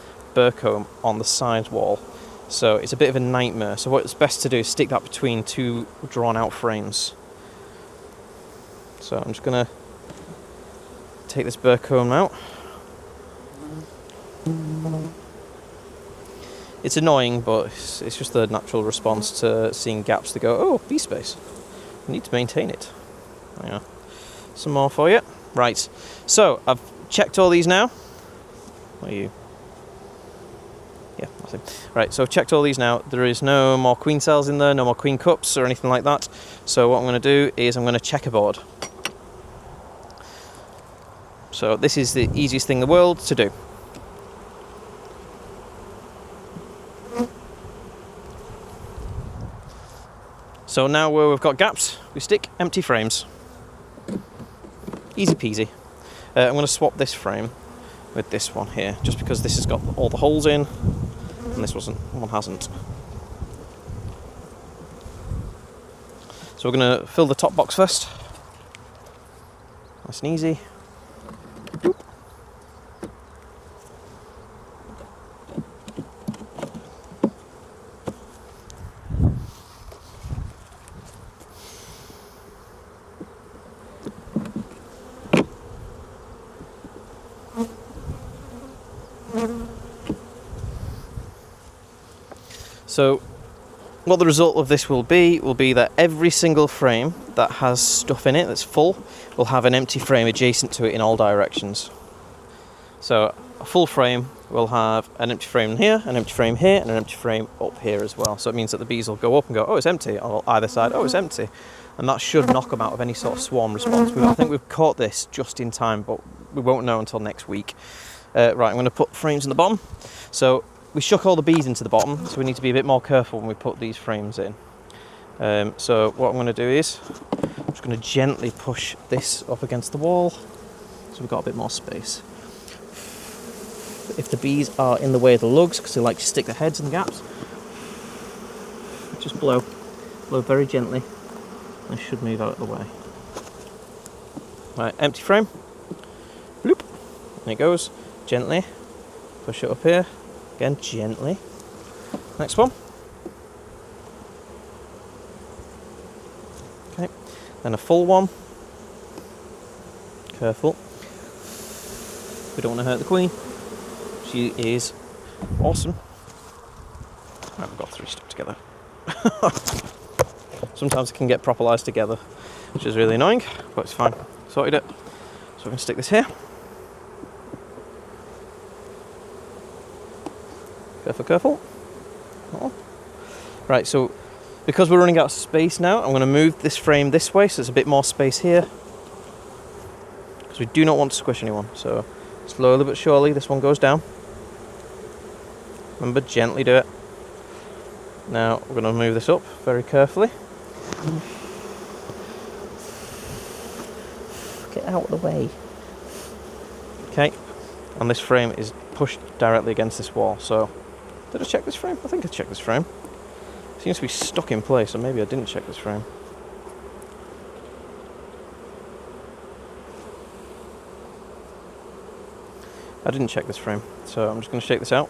on the side wall. So it's a bit of a nightmare. So what's best to do is stick that between 2 drawn out frames. So I'm just going to take this burr comb out. It's annoying, but it's just the natural response to seeing gaps to go, oh, bee space. I need to maintain it. There you are. Some more for you. Right, so I've checked all these now. What are you? Yeah, nothing. Right, so I've checked all these now. There is no more queen cells in there, no more queen cups or anything like that. So what I'm going to do is I'm going to checkerboard. So this is the easiest thing in the world to do. So now where we've got gaps, we stick empty frames. Easy peasy. I'm going to swap this frame with this one here, just because this has got all the holes in, and this one hasn't. So we're going to fill the top box first. Nice and easy. Boop. So what the result of this will be that every single frame that has stuff in it that's full will have an empty frame adjacent to it in all directions. So a full frame will have an empty frame here, an empty frame here, and an empty frame up here as well. So it means that the bees will go up and go, oh, it's empty, on either side, oh, it's empty. And that should knock them out of any sort of swarm response. I think we've caught this just in time, but we won't know until next week. Right, I'm going to put frames in the bottom. So we shook all the bees into the bottom, so we need to be a bit more careful when we put these frames in. So what I'm going to do is, I'm just going to gently push this up against the wall, so we've got a bit more space. If the bees are in the way of the lugs, because they like to stick their heads in the gaps, just blow very gently, and should move out of the way. Right, empty frame, bloop, there it goes, gently, push it up here, again gently, next one, okay, then a full one, careful, we don't want to hurt the queen, she is awesome. Right, we've got 3 stuck together. Sometimes it can get properlised together, which is really annoying, but it's fine. Sorted it. So we can stick this here. Careful, careful. Oh. Right, so because we're running out of space now, I'm going to move this frame this way so there's a bit more space here. Because we do not want to squish anyone. So slowly but surely this one goes down. Remember, gently do it. Now we're going to move this up very carefully. Get out of the way. Okay, and this frame is pushed directly against this wall. So, did I check this frame? I think I checked this frame. It seems to be stuck in place, so maybe I didn't check this frame. I didn't check this frame, so I'm just going to shake this out.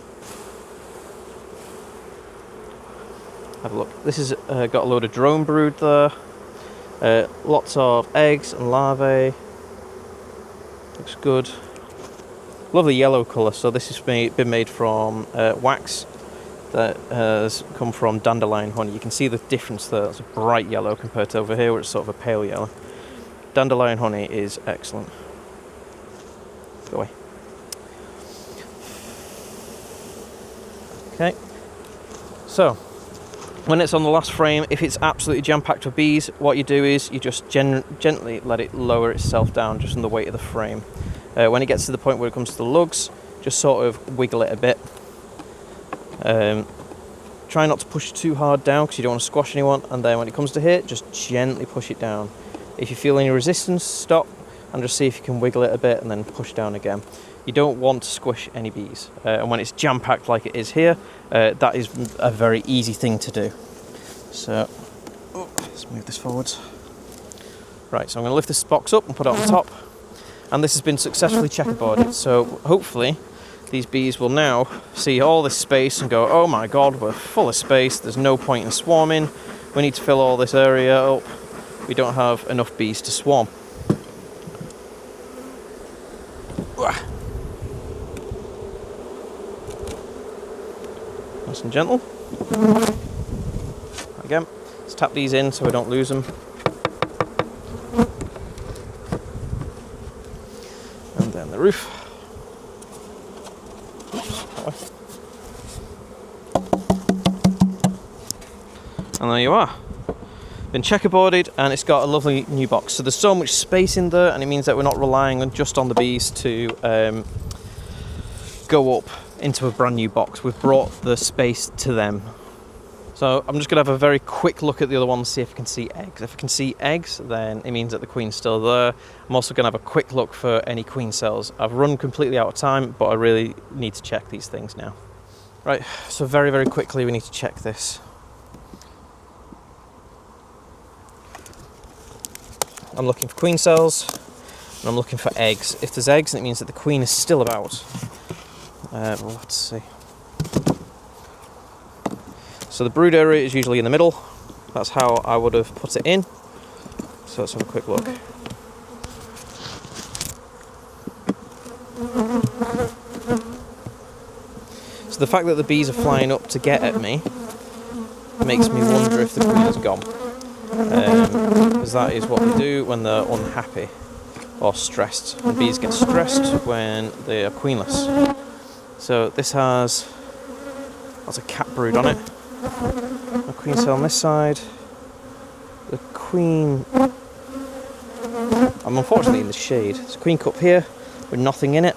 Have a look. This has got a load of drone brood there. Lots of eggs and larvae. Looks good. Lovely yellow colour. So this has been made from wax that has come from dandelion honey. You can see the difference there. It's a bright yellow compared to over here where it's sort of a pale yellow. Dandelion honey is excellent. Go away. Okay. So, when it's on the last frame, if it's absolutely jam-packed with bees, what you do is you just gently let it lower itself down just on the weight of the frame. When it gets to the point where it comes to the lugs, just sort of wiggle it a bit. Try not to push too hard down because you don't want to squash anyone, and then when it comes to here, just gently push it down. If you feel any resistance, stop and just see if you can wiggle it a bit and then push down again. You don't want to squish any bees, and when it's jam-packed like it is here, that is a very easy thing to do. So, let's move this forwards. Right, so I'm going to lift this box up and put it on the top, and this has been successfully checkerboarded. So hopefully these bees will now see all this space and go, oh my god, we're full of space, there's no point in swarming, we need to fill all this area up, we don't have enough bees to swarm. Nice and gentle. Again, let's tap these in so we don't lose them. And then the roof. Oops. And there you are. Been checkerboarded, and it's got a lovely new box. So there's so much space in there, and it means that we're not relying just on the bees to go up into a brand new box. We've brought the space to them. So I'm just going to have a very quick look at the other ones, see if I can see eggs. If I can see eggs, then it means that the queen's still there. I'm also going to have a quick look for any queen cells. I've run completely out of time, but I really need to check these things now. Right, so very, very quickly we need to check this. I'm looking for queen cells, and I'm looking for eggs. If there's eggs, then it means that the queen is still about. Well, let's see. So the brood area is usually in the middle. That's how I would have put it in. So let's have a quick look. So the fact that the bees are flying up to get at me makes me wonder if the queen has gone. Because that is what they do when they're unhappy or stressed. And bees get stressed when they are queenless. So this has a cat brood on it. A queen cell on this side. The queen... I'm unfortunately in the shade. There's a queen cup here with nothing in it.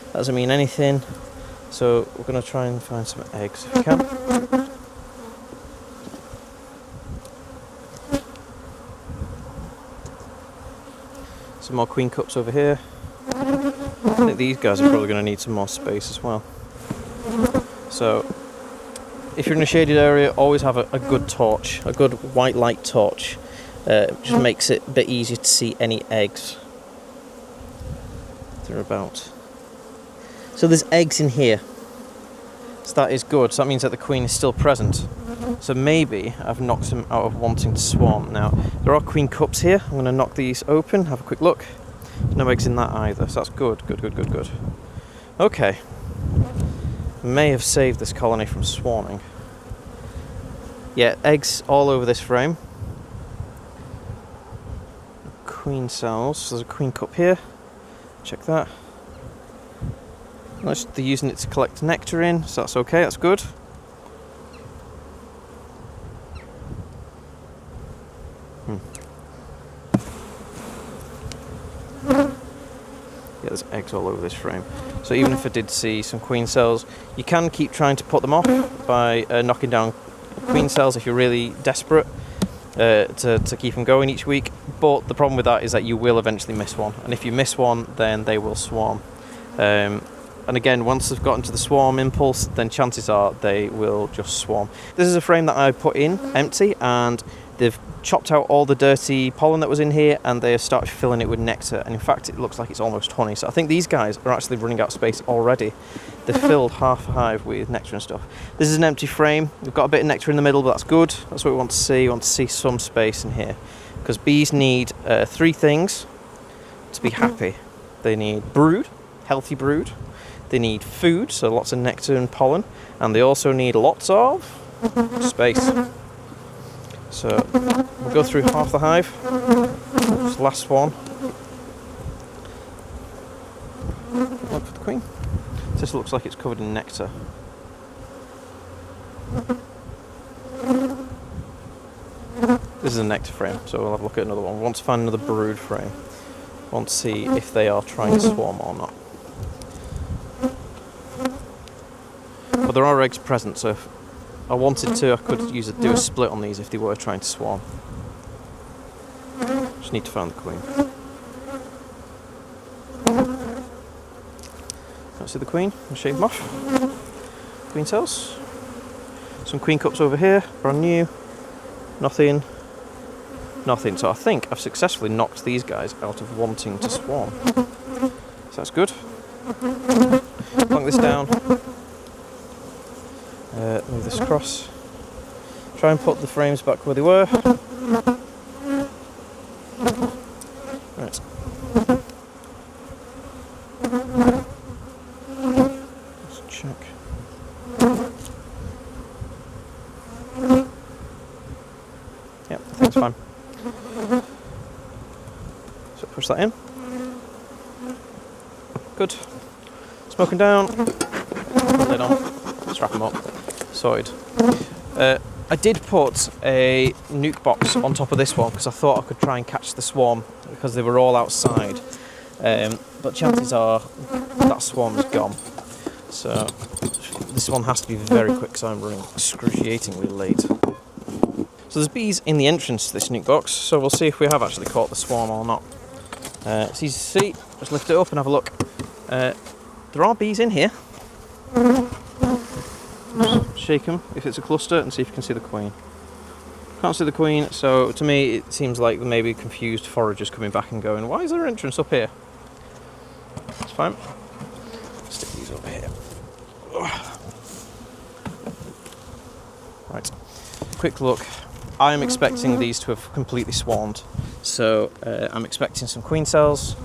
That doesn't mean anything. So we're going to try and find some eggs if we can. Some more queen cups over here. I think these guys are probably going to need some more space as well. So if you're in a shaded area, always have a good torch, a good white light torch. Just makes it a bit easier to see any eggs that are about. So there's eggs in here. So that is good. So that means that the queen is still present. So maybe I've knocked them out of wanting to swarm. Now, there are queen cups here. I'm going to knock these open, have a quick look. No eggs in that either, so that's good, good. Okay. May have saved this colony from swarming. Yeah, eggs all over this frame. Queen cells. So there's a queen cup here. Check that. They're using it to collect nectar in, so that's okay, that's good. Yeah, there's eggs all over this frame. So even if I did see some queen cells, you can keep trying to put them off by knocking down queen cells if you're really desperate to keep them going each week. But the problem with that is that you will eventually miss one. And if you miss one, then they will swarm. And again, once they've gotten to the swarm impulse, then chances are they will just swarm. This is a frame that I put in empty, and they've chopped out all the dirty pollen that was in here, and they have started filling it with nectar. And in fact, it looks like it's almost honey. So I think these guys are actually running out of space already. They've filled half a hive with nectar and stuff. This is an empty frame. We've got a bit of nectar in the middle, but that's good. That's what we want to see. We want to see some space in here, because bees need 3 things to be happy. They need brood, healthy brood. They need food, so lots of nectar and pollen, and they also need lots of space. So we'll go through half the hive. Just last one. Look for the queen. This looks like it's covered in nectar. This is a nectar frame, so we'll have a look at another one. We want to find another brood frame. We want to see if they are trying to swarm or not. But there are eggs present, so if I wanted to, I could do a split on these if they were trying to swarm. Just need to find the queen. Can't see the queen. I'll shake them off. Queen cells. Some queen cups over here, brand new. Nothing. Nothing. So I think I've successfully knocked these guys out of wanting to swarm. So that's good. Plonk this down. Move this across. Try and put the frames back where they were. Right. Let's check. Yep, I think it's fine. So push that in. Good. Smoking down. Put the lid on. Let's wrap them up. Sorted. I did put a nuke box on top of this one because I thought I could try and catch the swarm because they were all outside. But chances are that swarm is gone. So this one has to be very quick because I'm running excruciatingly late. So there's bees in the entrance to this nuke box, so we'll see if we have actually caught the swarm or not. It's easy to see. Just lift it up and have a look. There are bees in here. Shake them if it's a cluster and see if you can see the queen. Can't see the queen, so to me it seems like maybe confused foragers coming back and going, why is there an entrance up here? It's fine. Stick these over here. Right, quick look. I am expecting these to have completely swarmed, so I'm expecting some queen cells.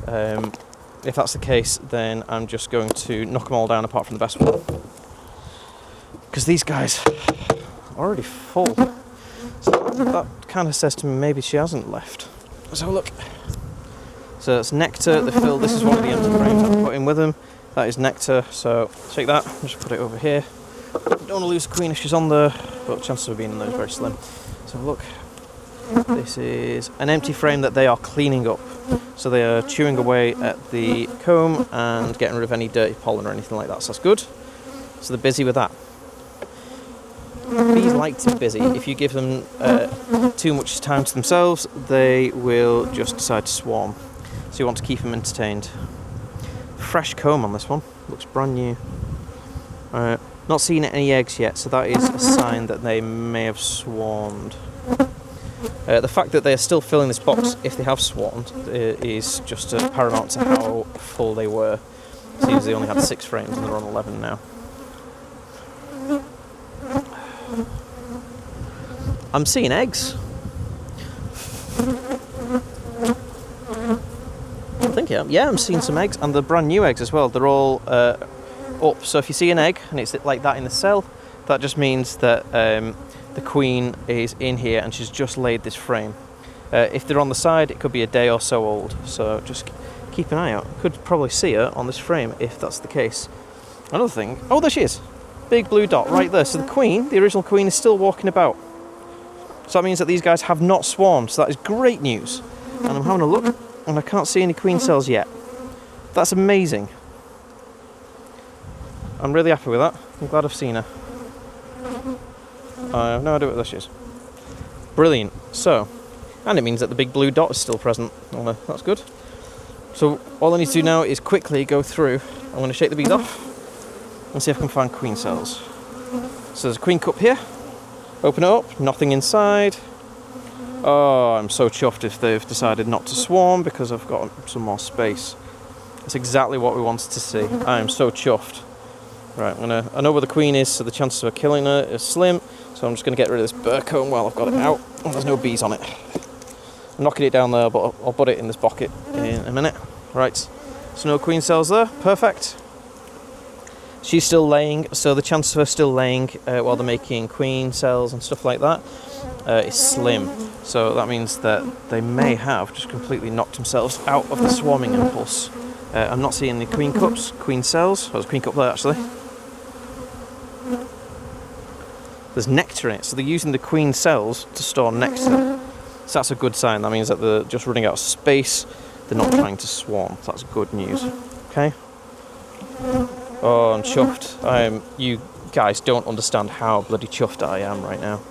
If that's the case, then I'm just going to knock them all down apart from the best one. Because these guys are already full. So that kind of says to me maybe she hasn't left. Let's have a look. So it's nectar, the fill. This is one of the empty frames I've put in with them. That is nectar, so take that, just put it over here. Don't want to lose the queen if she's on there, but chances of being in there is very slim. So look. This is an empty frame that they are cleaning up. So they are chewing away at the comb and getting rid of any dirty pollen or anything like that, so that's good. So they're busy with that. Bees like to be busy. If you give them too much time to themselves, they will just decide to swarm. So you want to keep them entertained. Fresh comb on this one, looks brand new. Not seeing any eggs yet, so that is a sign that they may have swarmed. The fact that they're still filling this box, if they have swarmed, is just paramount to how full they were. Seems they only had 6 frames and they're on 11 now. I'm seeing eggs. I think I'm seeing some eggs, and they're brand new eggs as well. They're all up. So if you see an egg and it's like that in the cell, that just means that the queen is in here and she's just laid this frame. If they're on the side, it could be a day or so old, so just keep an eye out. Could probably see her on this frame if that's the case. Another thing, oh, there she is, big blue dot right there. So the queen, the original queen, is still walking about. So that means that these guys have not swarmed, so that is great news. And I'm having a look and I can't see any queen cells yet. That's amazing. I'm really happy with that. I'm glad I've seen her. I have no idea what this is. Brilliant. So, and it means that the big blue dot is still present. Oh, that's good. So all I need to do now is quickly go through. I'm going to shake the bees off and see if I can find queen cells. So there's a queen cup here. Open it up. Nothing inside. Oh, I'm so chuffed if they've decided not to swarm because I've got some more space. That's exactly what we wanted to see. I am so chuffed. Right, I know where the queen is, so the chances of her killing her is slim. So I'm just going to get rid of this burr comb while I've got it out. Oh, there's no bees on it. I'm knocking it down there, but I'll put it in this bucket in a minute. Right, so no queen cells there. Perfect. She's still laying, so the chance of her still laying while they're making queen cells and stuff like that is slim. So that means that they may have just completely knocked themselves out of the swarming impulse. I'm not seeing any queen cups, queen cells. Oh, there's a queen cup there actually. There's nectar in it, so they're using the queen cells to store nectar. So that's a good sign. That means that they're just running out of space. They're not trying to swarm. So that's good news. Okay. Oh, I'm chuffed. You guys don't understand how bloody chuffed I am right now.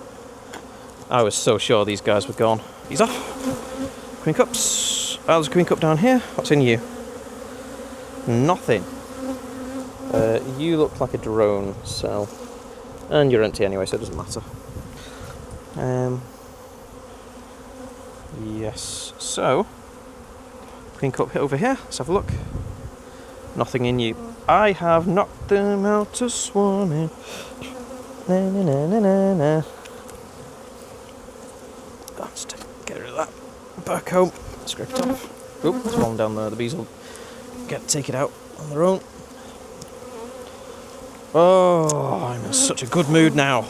I was so sure these guys were gone. He's off. Queen cups. Oh, there's a queen cup down here. What's in you? Nothing. You look like a drone cell. And you're empty anyway, so it doesn't matter. Yes. So, queen cup over here. Let's have a look. Nothing in you. I have knocked them out to swarming. Na na na na na na. Let's get rid of that. Back home. Scrape it off. Oh, there's one down there. The bees will take it out on their own. Oh, I'm in such a good mood now.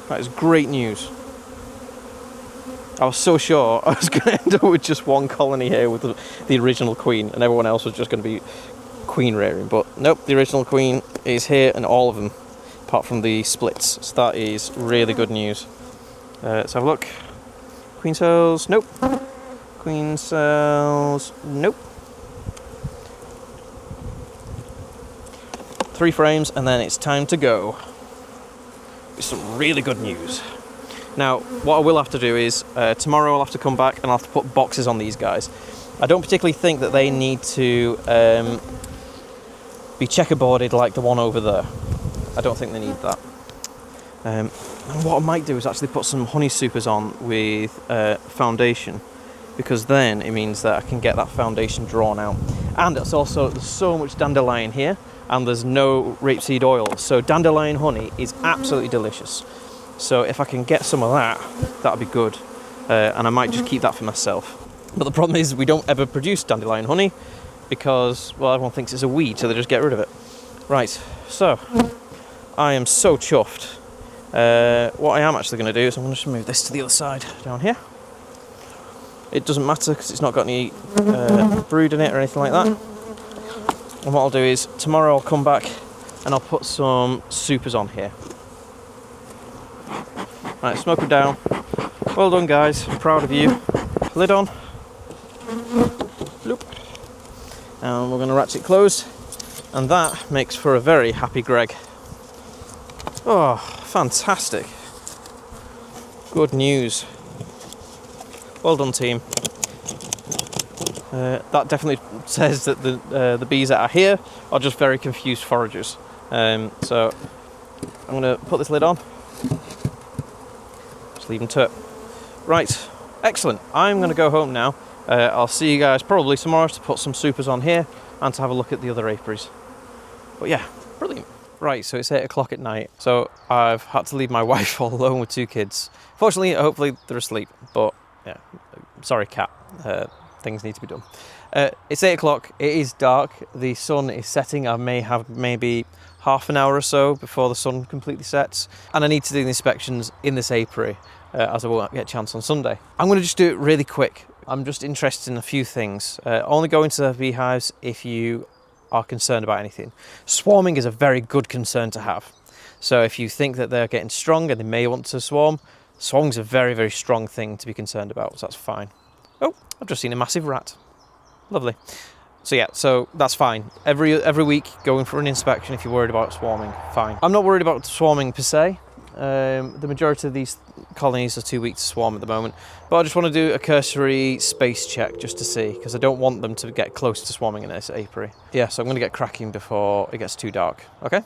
That is great news. I was so sure I was going to end up with just one colony here with the original queen, and everyone else was just going to be queen rearing. But nope, the original queen is here, and all of them, apart from the splits. So that is really good news. Let's have a look. Queen cells, nope. Queen cells, nope. 3 frames, and then it's time to go. It's some really good news. Now, what I will have to do is, tomorrow I'll have to come back and I'll have to put boxes on these guys. I don't particularly think that they need to be checkerboarded like the one over there. I don't think they need that. And what I might do is actually put some honey supers on with foundation, because then it means that I can get that foundation drawn out. And it's also, there's so much dandelion here, and there's no rapeseed oil, so dandelion honey is absolutely delicious. So if I can get some of that, that'd be good. And I might just keep that for myself. But the problem is we don't ever produce dandelion honey because, well, everyone thinks it's a weed, so they just get rid of it. Right, so I am so chuffed. What I am actually going to do is I'm going to just move this to the other side down here. It doesn't matter because it's not got any brood in it or anything like that. And what I'll do is tomorrow I'll come back and I'll put some supers on here. Right, smoke them down, put Well done, guys. Proud of you. Lid on. Loop. And we're going to ratchet close. And that makes for a very happy Greg. Oh, fantastic. Good news. Well done, team. That definitely says that the bees that are here are just very confused foragers. So I'm going to put this lid on. Just leave them to it. Right, excellent. I'm going to go home now. I'll see you guys probably tomorrow to put some supers on here and to have a look at the other apiaries. But yeah, brilliant. Right, so it's 8 o'clock at night. So I've had to leave my wife all alone with 2 kids. Fortunately, hopefully they're asleep. But yeah, sorry, cat. Things need to be done. It's 8 o'clock. It is dark. The sun is setting. I may have maybe half an hour or so before the sun completely sets. And I need to do the inspections in this apiary as I won't get a chance on Sunday. I'm going to just do it really quick. I'm just interested in a few things. Only go into the beehives if you are concerned about anything. Swarming is a very good concern to have. So if you think that they're getting strong and they may want to swarm, swarming's a very, very strong thing to be concerned about, so that's fine. Oh, I've just seen a massive rat. Lovely. So yeah, so that's fine. Every week, going for an inspection if you're worried about swarming, fine. I'm not worried about swarming per se. The majority of these colonies are too weak to swarm at the moment, but I just want to do a cursory space check just to see, because I don't want them to get close to swarming in this apiary. Yeah, so I'm going to get cracking before it gets too dark, okay?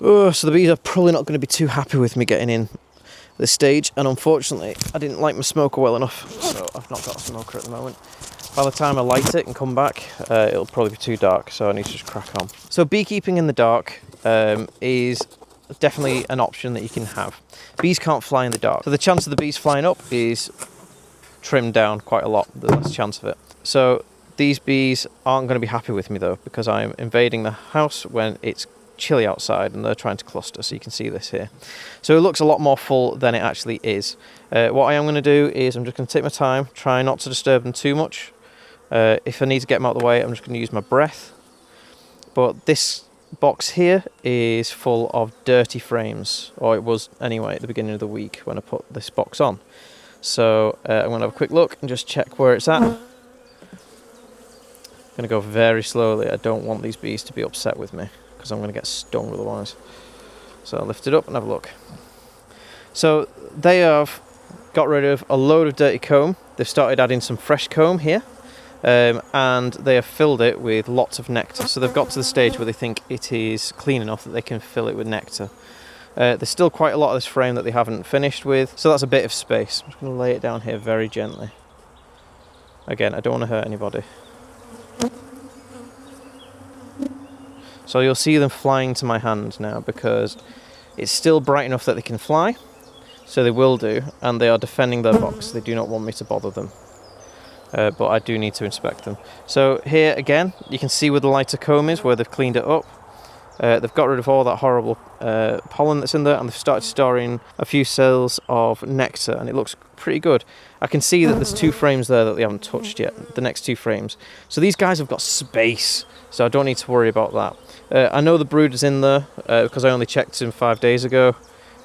Oh, so the bees are probably not going to be too happy with me getting in this stage, and unfortunately I didn't light my smoker well enough, so I've not got a smoker at the moment. By the time I light it and come back, it'll probably be too dark, so I need to just crack on. So beekeeping in the dark is definitely an option that you can have. Bees can't fly in the dark, so the chance of the bees flying up is trimmed down quite a lot. There's less chance of it. So these bees aren't going to be happy with me though, because I'm invading the house when it's chilly outside and they're trying to cluster, so you can see this here. So it looks a lot more full than it actually is. What I am going to do is I'm just going to take my time, try not to disturb them too much. If I need to get them out of the way, I'm just going to use my breath. But this box here is full of dirty frames, or it was anyway at the beginning of the week when I put this box on. So I'm going to have a quick look and just check where it's at. I'm going to go very slowly. I don't want these bees to be upset with me, because I'm going to get stung otherwise. So I'll lift it up and have a look. So they have got rid of a load of dirty comb. They've started adding some fresh comb here. And they have filled it with lots of nectar. So they've got to the stage where they think it is clean enough that they can fill it with nectar. There's still quite a lot of this frame that they haven't finished with, so that's a bit of space. I'm just going to lay it down here very gently. Again, I don't want to hurt anybody. So you'll see them flying to my hand now, because it's still bright enough that they can fly. So they will do, and they are defending their box. They do not want me to bother them. But I do need to inspect them. So here again, you can see where the lighter comb is, where they've cleaned it up. They've got rid of all that horrible pollen that's in there, and they've started storing a few cells of nectar, and it looks pretty good. I can see that there's 2 frames there that they haven't touched yet, the next 2 frames. So these guys have got space, so I don't need to worry about that. I know the brood is in there, because I only checked him 5 days ago.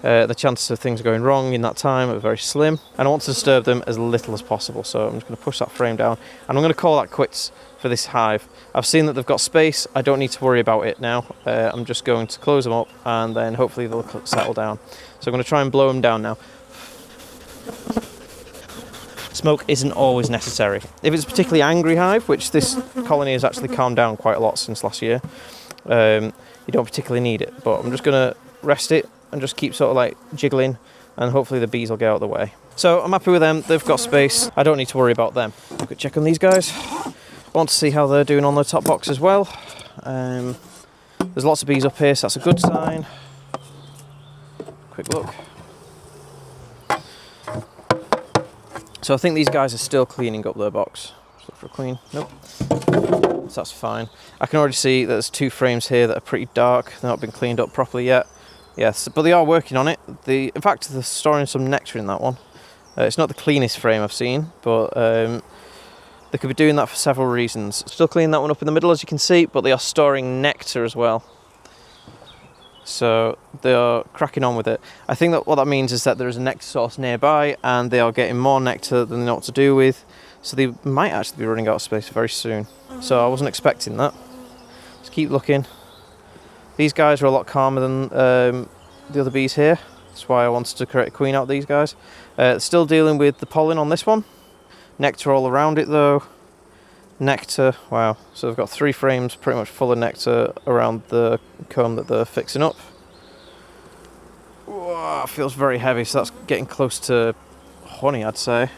The chances of things going wrong in that time are very slim, and I want to disturb them as little as possible, so I'm just going to push that frame down, and I'm going to call that quits for this hive. I've seen that they've got space. I don't need to worry about it now. I'm just going to close them up, and then hopefully they'll settle down. So I'm going to try and blow them down now. Smoke isn't always necessary. If it's a particularly angry hive, which this colony has actually calmed down quite a lot since last year, you don't particularly need it, but I'm just going to rest it and just keep sort of like jiggling, and hopefully the bees will get out of the way. So I'm happy with them. They've got space. I don't need to worry about them. Quick check on these guys. Want to see how they're doing on the top box as well. There's lots of bees up here, so that's a good sign. Quick look. So I think these guys are still cleaning up their box. Just look for a queen. Nope. So that's fine. I can already see that there's 2 frames here that are pretty dark. They've not been cleaned up properly yet. Yes, but they are working on it. In fact, they're storing some nectar in that one. It's not the cleanest frame I've seen, but they could be doing that for several reasons. Still cleaning that one up in the middle, as you can see, but they are storing nectar as well. So they are cracking on with it. I think that what that means is that there is a nectar source nearby and they are getting more nectar than they know what to do with. So they might actually be running out of space very soon. So I wasn't expecting that. Just keep looking. These guys are a lot calmer than the other bees here. That's why I wanted to create a queen out of these guys. Still dealing with the pollen on this one. Nectar all around it though. Nectar, wow. So they've got 3 frames pretty much full of nectar around the comb that they're fixing up. Whoa, feels very heavy, so that's getting close to honey, I'd say.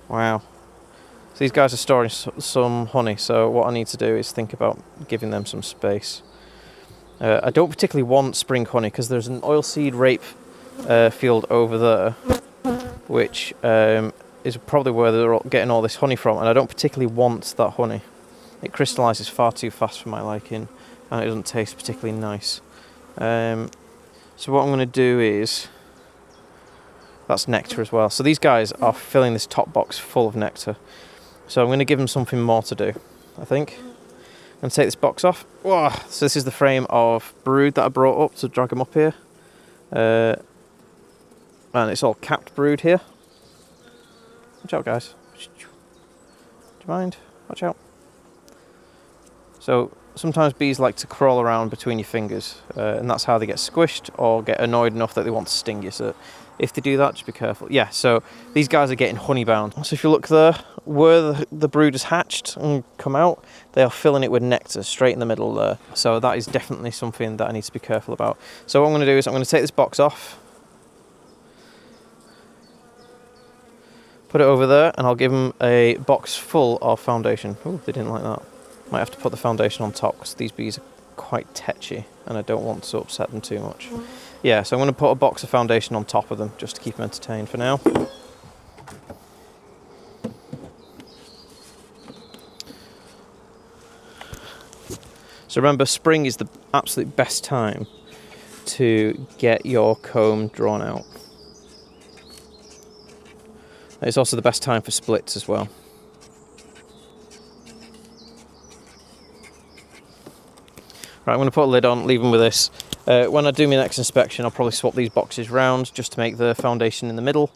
Wow. So these guys are storing some honey, so what I need to do is think about giving them some space. I don't particularly want spring honey because there's an oilseed rape field over there, which is probably where they're getting all this honey from, and I don't particularly want that honey. It crystallises far too fast for my liking, and it doesn't taste particularly nice. So what I'm going to do is, that's nectar as well. So these guys are filling this top box full of nectar. So I'm going to give them something more to do, I think. I'm going to take this box off. Whoa. So this is the frame of brood that I brought up to drag them up here. And it's all capped brood here. Watch out, guys. Do you mind? Watch out. So sometimes bees like to crawl around between your fingers, and that's how they get squished or get annoyed enough that they want to sting you. So if they do that, just be careful. Yeah, so these guys are getting honey bound. So if you look there, where the brood has hatched and come out, they are filling it with nectar straight in the middle there. So that is definitely something that I need to be careful about. So what I'm going to do is I'm going to take this box off, put it over there, and I'll give them a box full of foundation. Oh, they didn't like that. Might have to put the foundation on top because these bees are quite tetchy and I don't want to upset them too much. Yeah, so I'm going to put a box of foundation on top of them just to keep them entertained for now. So remember, spring is the absolute best time to get your comb drawn out. It's also the best time for splits as well. Right, I'm going to put a lid on, leave them with this. When I do my next inspection, I'll probably swap these boxes round just to make the foundation in the middle,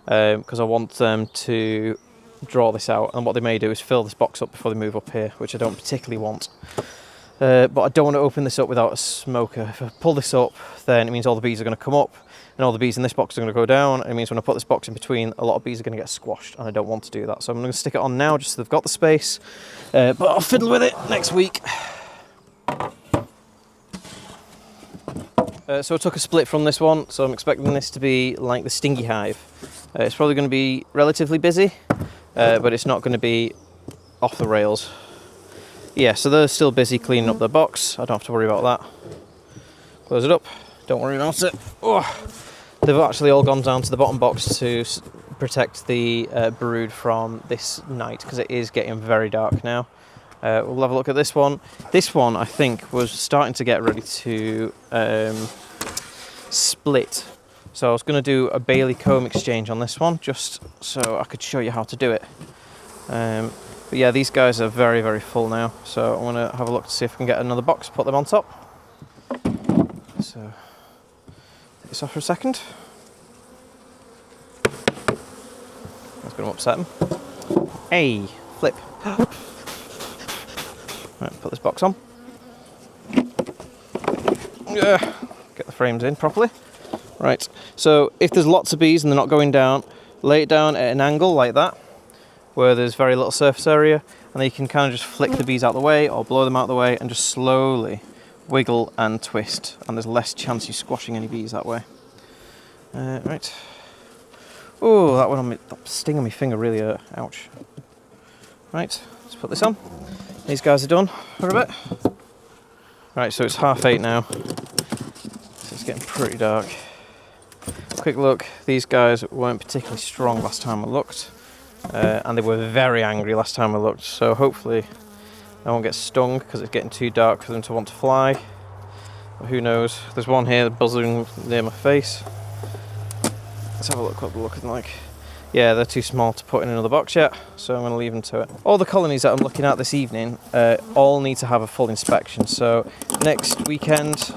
because I want them to draw this out. And what they may do is fill this box up before they move up here, which I don't particularly want. But I don't want to open this up without a smoker. If I pull this up, then it means all the bees are going to come up, and all the bees in this box are going to go down. And it means when I put this box in between, a lot of bees are going to get squashed, and I don't want to do that. So I'm going to stick it on now just so they've got the space, but I'll fiddle with it next week. So I took a split from this one, so I'm expecting this to be like the stingy hive. It's probably going to be relatively busy, but it's not going to be off the rails. Yeah, so they're still busy cleaning up their box. I don't have to worry about that. Close it up. Don't worry about it. Oh, they've actually all gone down to the bottom box to protect the brood from this night, because it is getting very dark now. We'll have a look at this one. This one, I think, was starting to get ready to split. So I was going to do a Bailey comb exchange on this one, just so I could show you how to do it. But yeah, these guys are very, very full now. So I'm going to have a look to see if I can get another box, put them on top. So, take this off for a second. That's going to upset them. Hey, flip. Right, put this box on. Yeah, get the frames in properly. Right, so if there's lots of bees and they're not going down, lay it down at an angle like that, where there's very little surface area, and then you can kind of just flick the bees out the way or blow them out the way and just slowly wiggle and twist, and there's less chance you squashing any bees that way. Right. Oh, that one on me, that sting on my finger really hurt. Ouch. Right, let's put this on. These guys are done for a bit. Right, so it's 8:30 now. So it's getting pretty dark. Quick look, these guys weren't particularly strong last time I looked. And they were very angry last time I looked. So hopefully I won't get stung because it's getting too dark for them to want to fly. But who knows? There's one here buzzing near my face. Let's have a look what they're looking like. Yeah, they're too small to put in another box yet, so I'm going to leave them to it. All the colonies that I'm looking at this evening all need to have a full inspection. So next weekend,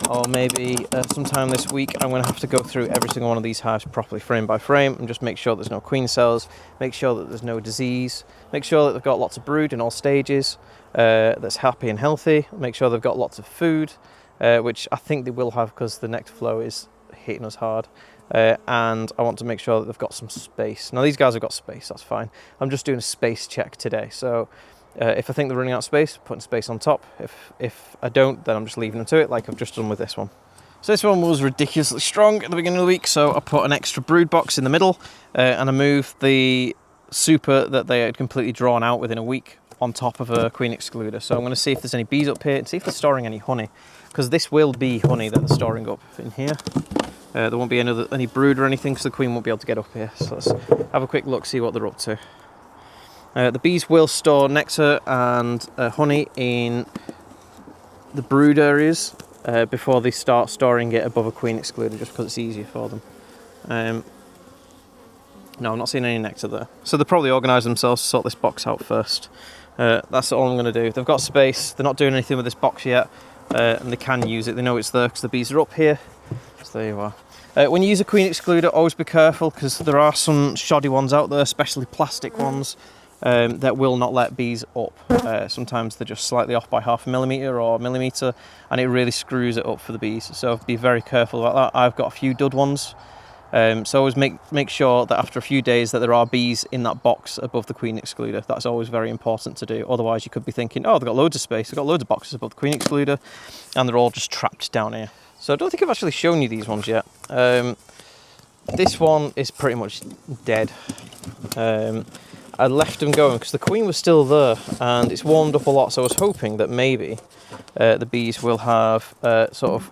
or maybe sometime this week, I'm going to have to go through every single one of these hives properly, frame by frame, and just make sure there's no queen cells, make sure that there's no disease, make sure that they've got lots of brood in all stages, that's happy and healthy, make sure they've got lots of food, which I think they will have because the nectar flow is hitting us hard. And I want to make sure that they've got some space. Now these guys have got space, that's fine. I'm just doing a space check today. So if I think they're running out of space, putting space on top. If I don't, then I'm just leaving them to it like I've just done with this one. So this one was ridiculously strong at the beginning of the week, so I put an extra brood box in the middle and I moved the super that they had completely drawn out within a week on top of a queen excluder. So I'm going to see if there's any bees up here and see if they're storing any honey, because this will be honey that they're storing up in here. There won't be any brood or anything because the queen won't be able to get up here. So let's have a quick look, see what they're up to. The bees will store nectar and honey in the brood areas before they start storing it above a queen excluder, just because it's easier for them. No, I'm not seeing any nectar there. So they'll probably organise themselves to sort this box out first. That's all I'm going to do. They've got space, they're not doing anything with this box yet, and they can use it. They know it's there because the bees are up here. So there you are. When you use a queen excluder, always be careful because there are some shoddy ones out there, especially plastic ones, that will not let bees up. Sometimes they're just slightly off by 0.5 millimetre or millimetre, and it really screws it up for the bees. So be very careful about that. I've got a few dud ones. So always make sure that after a few days that there are bees in that box above the queen excluder. That's always very important to do. Otherwise you could be thinking, oh, they've got loads of space, they've got loads of boxes above the queen excluder, and they're all just trapped down here. So I don't think I've actually shown you these ones yet. This one is pretty much dead. I left them going because the queen was still there and it's warmed up a lot, so I was hoping that maybe the bees will have sort of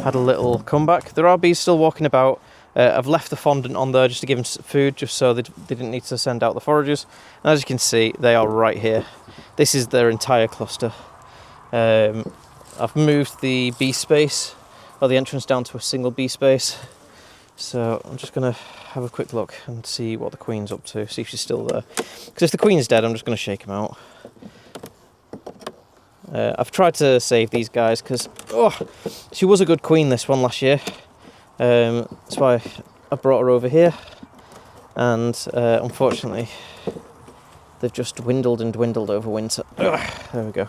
had a little comeback. There are bees still walking about. I've left the fondant on there just to give them food, just so they didn't need to send out the foragers. And as you can see, they are right here. This is their entire cluster. I've moved the bee space, or the entrance, down to a single bee space. So I'm just going to have a quick look and see what the queen's up to, see if she's still there. Because if the queen's dead, I'm just going to shake him out. I've tried to save these guys because she was a good queen, this one, last year. That's why I brought her over here, and unfortunately they've just dwindled and dwindled over winter. There we go.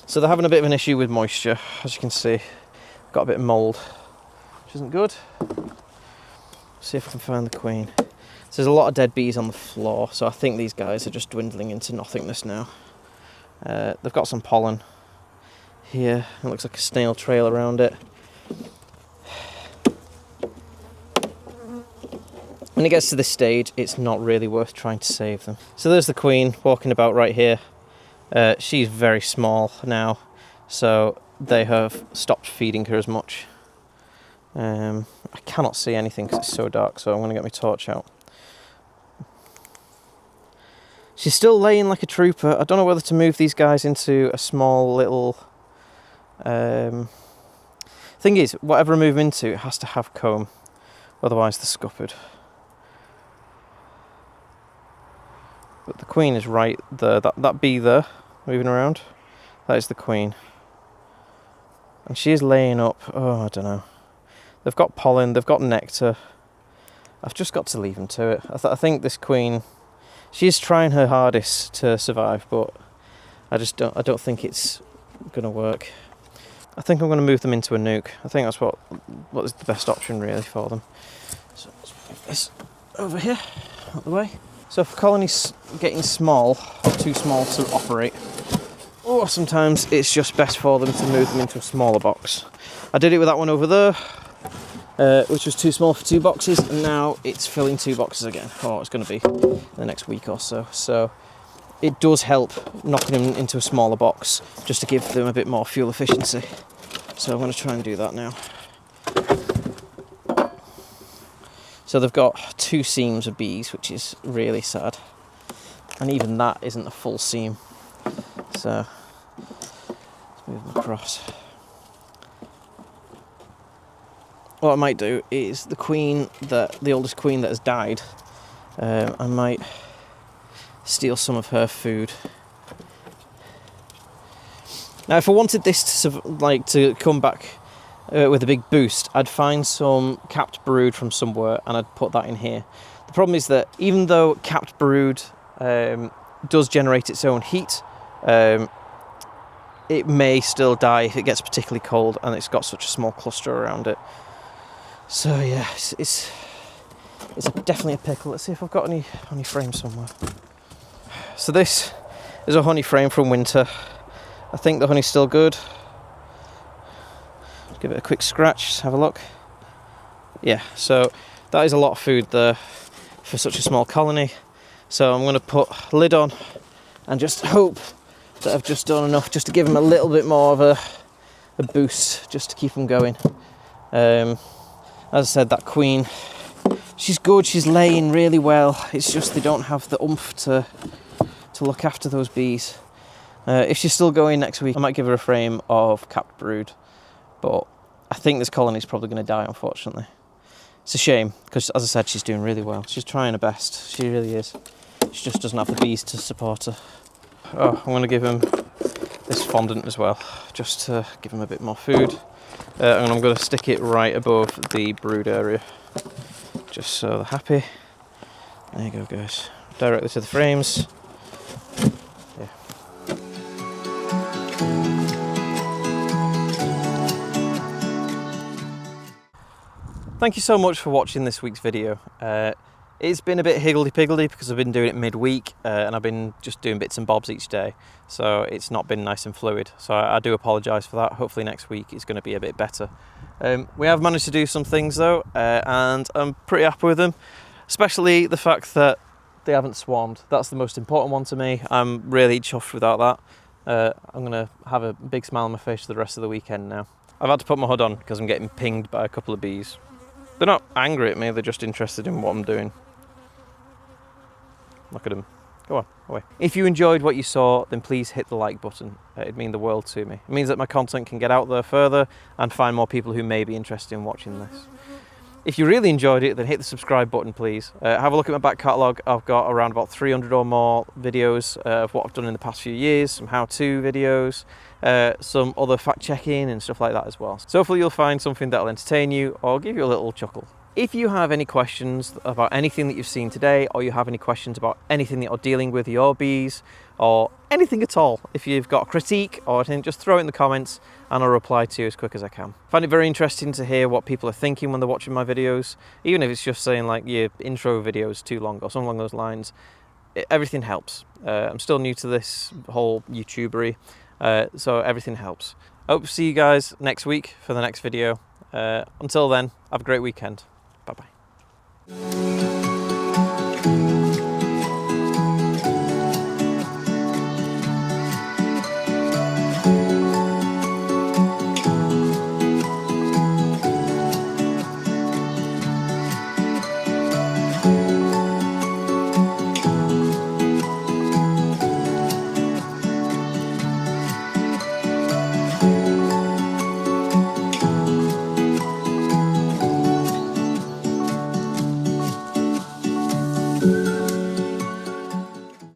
So they're having a bit of an issue with moisture, as you can see. Got a bit of mould, which isn't good. See if I can find the queen. So there's a lot of dead bees on the floor, so I think these guys are just dwindling into nothingness now. They've got some pollen here. It looks like a snail trail around it. When it gets to this stage, it's not really worth trying to save them. So there's the queen walking about right here. She's very small now, so they have stopped feeding her as much. I cannot see anything because it's so dark, so I'm going to get my torch out. She's still laying like a trooper. I don't know whether to move these guys into a small little... Thing is, whatever I move them into, it has to have comb, otherwise they're scuppered. But the queen is right there. That bee there, moving around, that is the queen. And she is laying up, I don't know. They've got pollen, they've got nectar. I've just got to leave them to it. I think this queen, she's trying her hardest to survive, but I don't think it's gonna work. I think I'm gonna move them into a nuke. I think that's what is the best option really for them. So let's move this over here, out the way. So for colonies getting small, or too small to operate, or sometimes it's just best for them to move them into a smaller box. I did it with that one over there, which was too small for 2 boxes, and now it's filling 2 boxes again. It's going to be in the next week or so. So it does help knocking them into a smaller box, just to give them a bit more fuel efficiency. So I'm going to try and do that now. So they've got 2 seams of bees, which is really sad. And even that isn't a full seam. So let's move them across. What I might do is the oldest queen that has died, I might steal some of her food. Now if I wanted this to come back with a big boost, I'd find some capped brood from somewhere and I'd put that in here. The problem is that even though capped brood does generate its own heat, it may still die if it gets particularly cold and it's got such a small cluster around it. So yeah, it's definitely a pickle. Let's see if I've got any honey frame somewhere. So this is a honey frame from winter. I think the honey's still good. Give it a quick scratch, just have a look. Yeah, so that is a lot of food there for such a small colony. So I'm going to put a lid on and just hope that I've just done enough just to give them a little bit more of a boost, just to keep them going. As I said, that queen, she's good, she's laying really well. It's just they don't have the oomph to look after those bees. If she's still going next week, I might give her a frame of capped brood. But I think this colony's probably going to die, unfortunately. It's a shame, because as I said, she's doing really well. She's trying her best, she really is. She just doesn't have the bees to support her. Oh, I'm going to give him this fondant as well, just to give him a bit more food. And I'm going to stick it right above the brood area, just so they're happy. There you go, guys. Directly to the frames. Yeah. Thank you so much for watching this week's video. It's been a bit higgledy-piggledy because I've been doing it midweek and I've been just doing bits and bobs each day, so it's not been nice and fluid. So I do apologise for that. Hopefully next week it's going to be a bit better. We have managed to do some things though, and I'm pretty happy with them, especially the fact that they haven't swarmed. That's the most important one to me. I'm really chuffed without that. I'm going to have a big smile on my face for the rest of the weekend now. I've had to put my hood on because I'm getting pinged by a couple of bees. They're not angry at me, they're just interested in what I'm doing. Look at them. Go on, away. If you enjoyed what you saw, then please hit the like button. It'd mean the world to me. It means that my content can get out there further and find more people who may be interested in watching this. If you really enjoyed it, then hit the subscribe button, please. Have a look at my back catalogue. I've got around about 300 or more videos of what I've done in the past few years, some how-to videos, some other fact-checking and stuff like that as well. So hopefully you'll find something that'll entertain you or give you a little chuckle. If you have any questions about anything that you've seen today, or you have any questions about anything that you're dealing with your bees, or anything at all, if you've got a critique or anything, just throw it in the comments and I'll reply to you as quick as I can. I find it very interesting to hear what people are thinking when they're watching my videos, even if it's just saying like your intro video is too long or something along those lines. Everything helps. I'm still new to this whole YouTubery, so everything helps. I hope to see you guys next week for the next video. Until then, have a great weekend. Bye-bye.